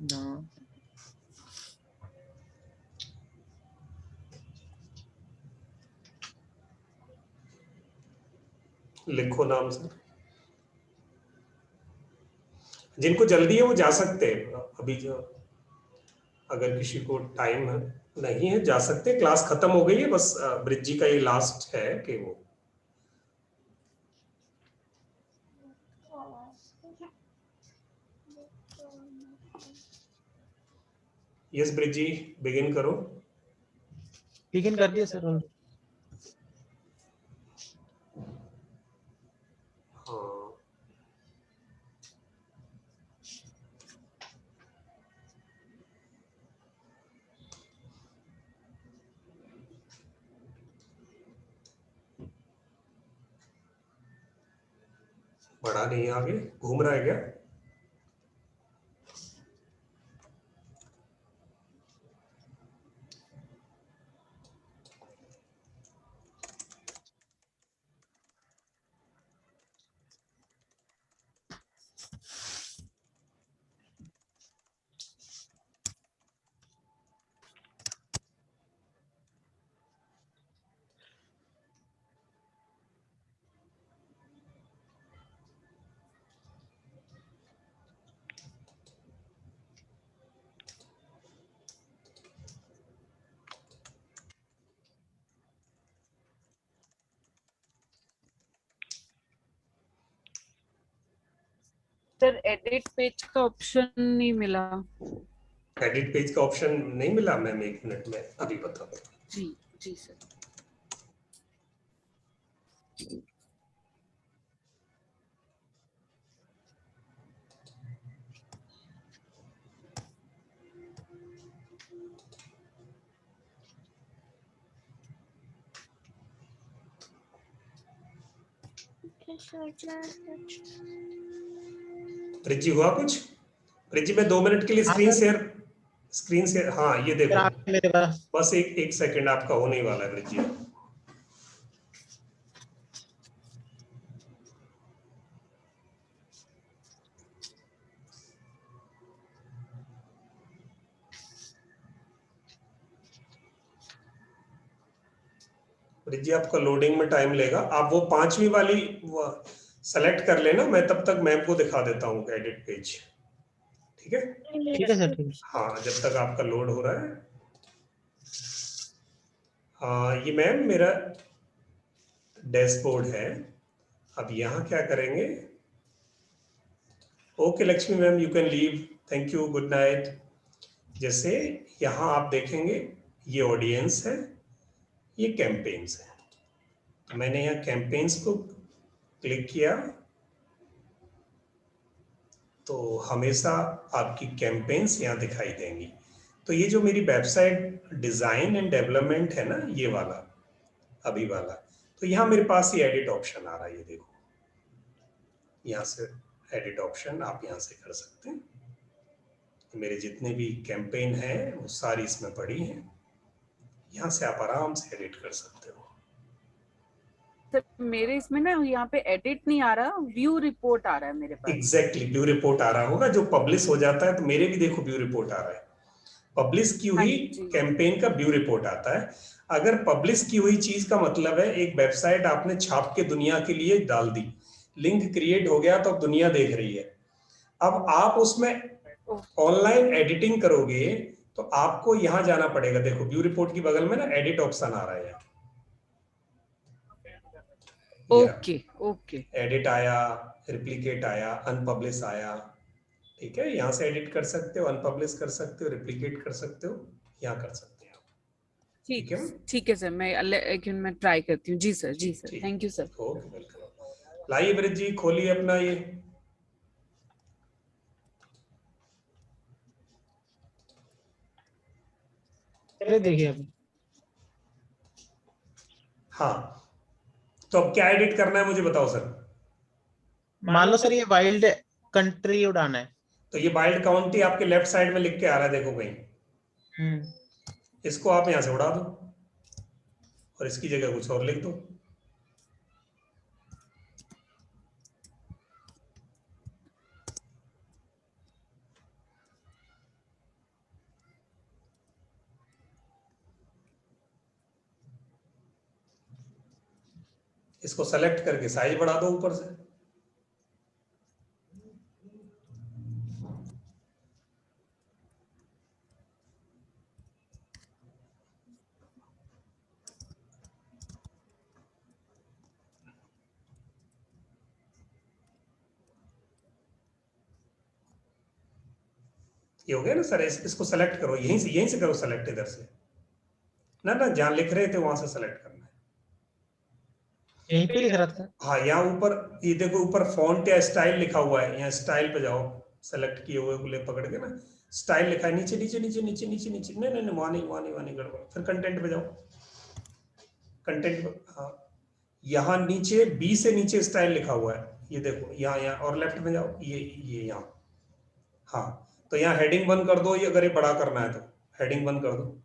Speaker 3: No.
Speaker 4: लिखो नाम सर। जिनको जल्दी है वो जा सकते हैं अभी, जो अगर किसी को टाइम नहीं है जा सकते। क्लास खत्म हो गई है, बस ब्रिज जी का ये लास्ट है कि वो। यस ब्रिज जी, बिगिन करो।
Speaker 2: बिगिन कर दिया सर।
Speaker 4: हाँ, बढ़ा नहीं है, आगे घूम रहा है क्या?
Speaker 3: सर एडिट पेज का ऑप्शन नहीं मिला।
Speaker 4: एडिट पेज का ऑप्शन नहीं मिला मैम? एक मिनट में अभी बताता हूँ।
Speaker 3: जी जी सर।
Speaker 4: ब्रिज जी हुआ कुछ? ब्रिज जी मैं 2 मिनट के लिए
Speaker 2: हाँ
Speaker 4: screen
Speaker 2: sir.
Speaker 4: Share, screen share, हाँ ये
Speaker 2: सर
Speaker 4: देखो।
Speaker 2: आ गया मेरे पास।
Speaker 4: बस एक सेकंड आपका होने ही वाला है ब्रिज जी। ब्रिज आपका लोडिंग में टाइम लेगा, आप वो 5वीं वाली सेलेक्ट कर लेना, मैं तब तक मैम को दिखा देता हूँ एडिट पेज। ठीक है?
Speaker 2: ठीक है सर, ठीक है।
Speaker 4: हाँ, जब तक आपका लोड हो रहा है। हाँ, ये मैम मेरा डैशबोर्ड है। अब यहाँ क्या करेंगे? Okay Lakshmi ma'am, you can leave, thank you, good night. जैसे यहाँ आप देखेंगे ये ऑडियंस है, ये कैंपेन्स है। तो मैंने यहाँ कैंपेन्स को क्लिक किया तो हमेशा आपकी कैंपेन्स यहाँ दिखाई देंगी। तो ये जो मेरी वेबसाइट डिजाइन एंड डेवलपमेंट है ना, ये वाला अभी वाला, तो यहाँ मेरे पास ये एडिट ऑप्शन आ रहा है, ये देखो, यहाँ से एडिट ऑप्शन आप यहाँ से कर सकते हैं। मेरे जितने भी कैंपेन हैं वो सारी इसमें पड़ी हैं, यहाँ से आप आराम से एडिट कर सकते हो।
Speaker 3: सर मेरे इसमें ना यहाँ पे एडिट नहीं आ रहा, व्यू रिपोर्ट आ रहा है मेरे पास।
Speaker 4: एग्जैक्टली, व्यू रिपोर्ट आ रहा होगा, जो पब्लिश हो जाता है। तो मेरे भी देखो व्यू रिपोर्ट आ रहा है, पब्लिश की हुई कैंपेन का व्यू रिपोर्ट आता है। अगर पब्लिश की हुई चीज का मतलब है एक वेबसाइट आपने छाप के दुनिया के लिए डाल दी, लिंक क्रिएट हो गया, तो अब दुनिया देख रही है। अब आप उसमें ऑनलाइन एडिटिंग करोगे तो आपको यहां जाना पड़ेगा। देखो व्यू रिपोर्ट की बगल में ना एडिट ऑप्शन आ रहा है यहाँ।
Speaker 3: ओके ओके,
Speaker 4: एडिट आया, रिप्लिकेट आया, अनपब्लिश आया। ठीक है, यहाँ से एडिट कर सकते हो, अनपब्लिश कर सकते हो, रिप्लिकेट कर सकते हो, यहाँ कर सकते हो। ठीक है,
Speaker 3: ठीक है सर, मैं ट्राई करती हूँ। जी सर, जी sir, thank you sir.
Speaker 4: Okay, welcome. लाइए ब्रिज जी, खोलिए अपना ये।
Speaker 2: चलिए देखिए अभी।
Speaker 4: हाँ, तो अब क्या एडिट करना है मुझे बताओ सर।
Speaker 2: मान लो सर ये वाइल्ड कंट्री उड़ाना है।
Speaker 4: तो ये वाइल्ड काउंटी आपके लेफ्ट साइड में लिख के आ रहा है, देखो कहीं। इसको आप यहां से उड़ा दो और इसकी जगह कुछ और लिख दो। इसको सेलेक्ट करके साइज बढ़ा दो ऊपर से। ये हो गया ना सर, इसको सेलेक्ट करो, यहीं से करो सेलेक्ट, इधर से ना ना, जहां लिख रहे थे वहां से सेलेक्ट करना है।
Speaker 2: यहीं पे लिख रहा था।
Speaker 4: हाँ, यहाँ ऊपर ये देखो, ऊपर फॉन्ट या स्टाइल लिखा हुआ है, यहाँ स्टाइल पे जाओ, सेलेक्ट किए हुए को ले पकड़ के ना, स्टाइल लिखा है नीचे नीचे नीचे नीचे नीचे नीचे, नहीं नहीं नहीं, वहां नहीं वहां नहीं वहां नहीं, गड़बड़। फिर कंटेंट पे जाओ, कंटेंट पे, हाँ, यहाँ नीचे बी से नीचे स्टाइल लिखा हुआ है, ये देखो यहाँ यहाँ, और लेफ्ट में जाओ, ये यहाँ। हाँ, तो यहाँ हेडिंग बंद कर दो, ये अगर ये बड़ा करना है तो हेडिंग बंद कर दो।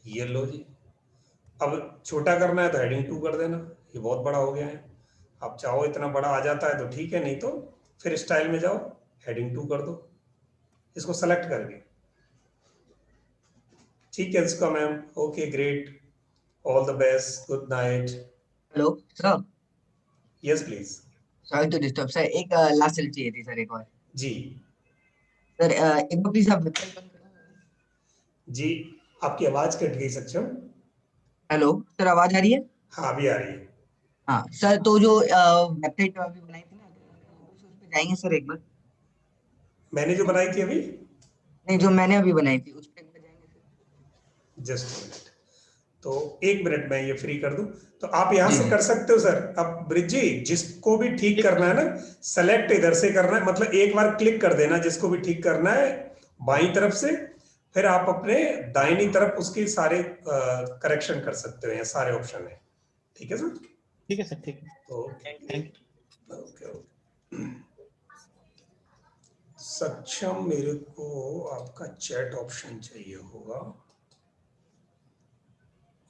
Speaker 4: ये लो जी। अब छोटा करना है तो हेडिंग 2 कर देना, ये बहुत बड़ा हो गया है। आप चाहो इतना बड़ा आ जाता है तो ठीक है, नहीं तो फिर स्टाइल में जाओ, हेडिंग 2 कर दो इसको सेलेक्ट करके। ठीक है इसका ma'am, okay great, all the best, good night.
Speaker 5: Hello sir.
Speaker 4: Yes please.
Speaker 5: Sorry to disturb sir, एक लास्ट सेल चाहिए थी सर, एक और।
Speaker 4: जी
Speaker 5: सर एक बार प्लीज आप वेबसाइट बंद करो।
Speaker 4: जी, आपकी आवाज कट गई सक्षम।
Speaker 5: हेलो सर, आवाज आ रही है?
Speaker 4: हाँ, अभी आ रही है।
Speaker 5: हाँ सर, तो जो वेबसाइट अभी बनाई थी ना, उस पे जाएंगे सर एक बार?
Speaker 4: मैंने जो बनाई थी अभी,
Speaker 5: नहीं, जो मैंने अभी बनाई थी उस पे एक बार जाएंगे सर?
Speaker 4: जस्ट मिनट, तो 1 मिनट में ये फ्री कर दूं, तो आप यहां
Speaker 5: जी
Speaker 4: से
Speaker 5: जी।
Speaker 4: कर सकते हो सर। अब ब्रिज जी, जिसको भी ठीक करना है ना, सेलेक्ट इधर से करना है, मतलब एक बार क्लिक कर देना जिसको भी ठीक करना है बाईं तरफ से, फिर आप अपने दाहिनी तरफ उसके सारे करेक्शन कर सकते हो, यहाँ सारे ऑप्शन है। ठीक है सर?
Speaker 2: ठीक है सर, ठीक है।
Speaker 4: Okay
Speaker 2: thank
Speaker 4: okay okay. सक्षम, मेरे को आपका चैट ऑप्शन चाहिए होगा,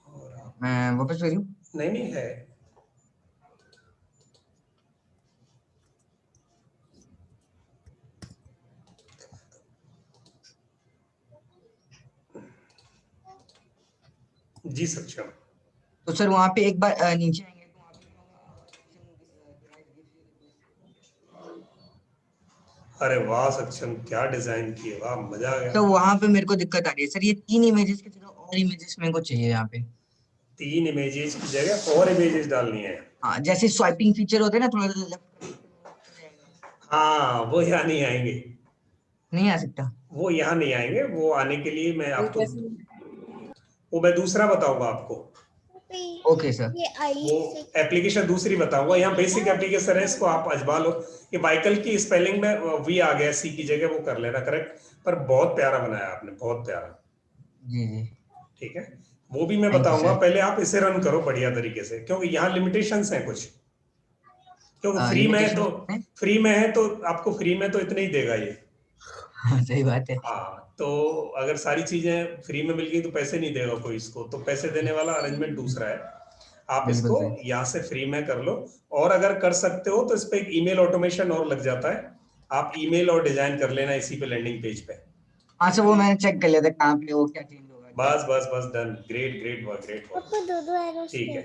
Speaker 4: और आप,
Speaker 5: मैं वापस भेजूं?
Speaker 4: नहीं नहीं है, जी सक्षम।
Speaker 5: तो सर वहाँ पे एक बार नीचे आएंगे तो वहाँ पे
Speaker 4: अरे वाह सक्षम, क्या डिजाइन किए, वाह मजा आ गया।
Speaker 5: तो वहाँ पे मेरे को दिक्कत आ रही है सर, ये 3 इमेजेस की जगह और इमेजेस मेरे को चाहिए यहाँ पे।
Speaker 4: 3 इमेजेस की जगह और इमेजेस डालनी है।
Speaker 5: हाँ, जैसे स्वाइपिंग फीचर होते हैं ना, थोड़ा लेफ्ट
Speaker 4: हाँ वो यहाँ नहीं आएंगे,
Speaker 5: नहीं आ सकता।
Speaker 4: वो यहाँ नहीं आएंगे। वो आने के लिए मैं आपको, वो मैं दूसरा बताऊंगा आपको।
Speaker 5: Okay sir.
Speaker 4: वो एप्लीकेशन दूसरी बताऊंगा। यहाँ बेसिक एप्लीकेशन है, इसको आप आजमा लो। ये बाइकल की स्पेलिंग में वी आ गया सी की जगह, वो कर लेना करेक्ट। पर बहुत प्यारा बनाया आपने, बहुत प्यारा।
Speaker 5: जी जी।
Speaker 4: ठीक है, वो भी मैं
Speaker 5: Thank you,
Speaker 4: बताऊंगा।
Speaker 5: sir.
Speaker 4: पहले आप इसे रन करो बढ़िया तरीके से, क्योंकि यहाँ लिमिटेशंस हैं कुछ। क्योंकि फ्री में है तो, फ्री में है तो आपको फ्री में तो इतने ही देगा ये।
Speaker 5: सही बात है।
Speaker 4: हाँ, तो अगर सारी चीजें फ्री में मिल गई तो पैसे नहीं देगा कोई इसको, तो पैसे देने वाला अरेंजमेंट दूसरा है। आप
Speaker 5: बिल्कुल
Speaker 4: इसको
Speaker 5: सही।
Speaker 4: यहाँ से फ्री में कर लो। और अगर कर सकते हो तो इस पे एक ईमेल ऑटोमेशन और लग जाता है, आप ईमेल और डिजाइन कर लेना इसी पे, लैंडिंग पेज पे।
Speaker 5: हाँ सर, वो मैंने चेक कर लिया था कहाँ पे वो क्या चेंज होगा।
Speaker 4: बस बस बस, done. Great great work, great work. ठीक है,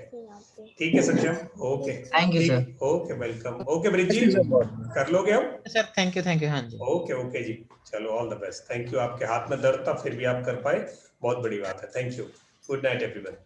Speaker 4: ठीक है Saksham, okay.
Speaker 5: Thank you, sir.
Speaker 4: Okay, welcome. Okay Brij ji, कर लोगे अब?
Speaker 2: Sir thank you. हाँ जी।
Speaker 4: ओके ओके जी, चलो all the best. Thank you. आपके हाथ में दर्द था फिर भी आप कर पाए, बहुत बड़ी बात है। Thank you. Good night everyone.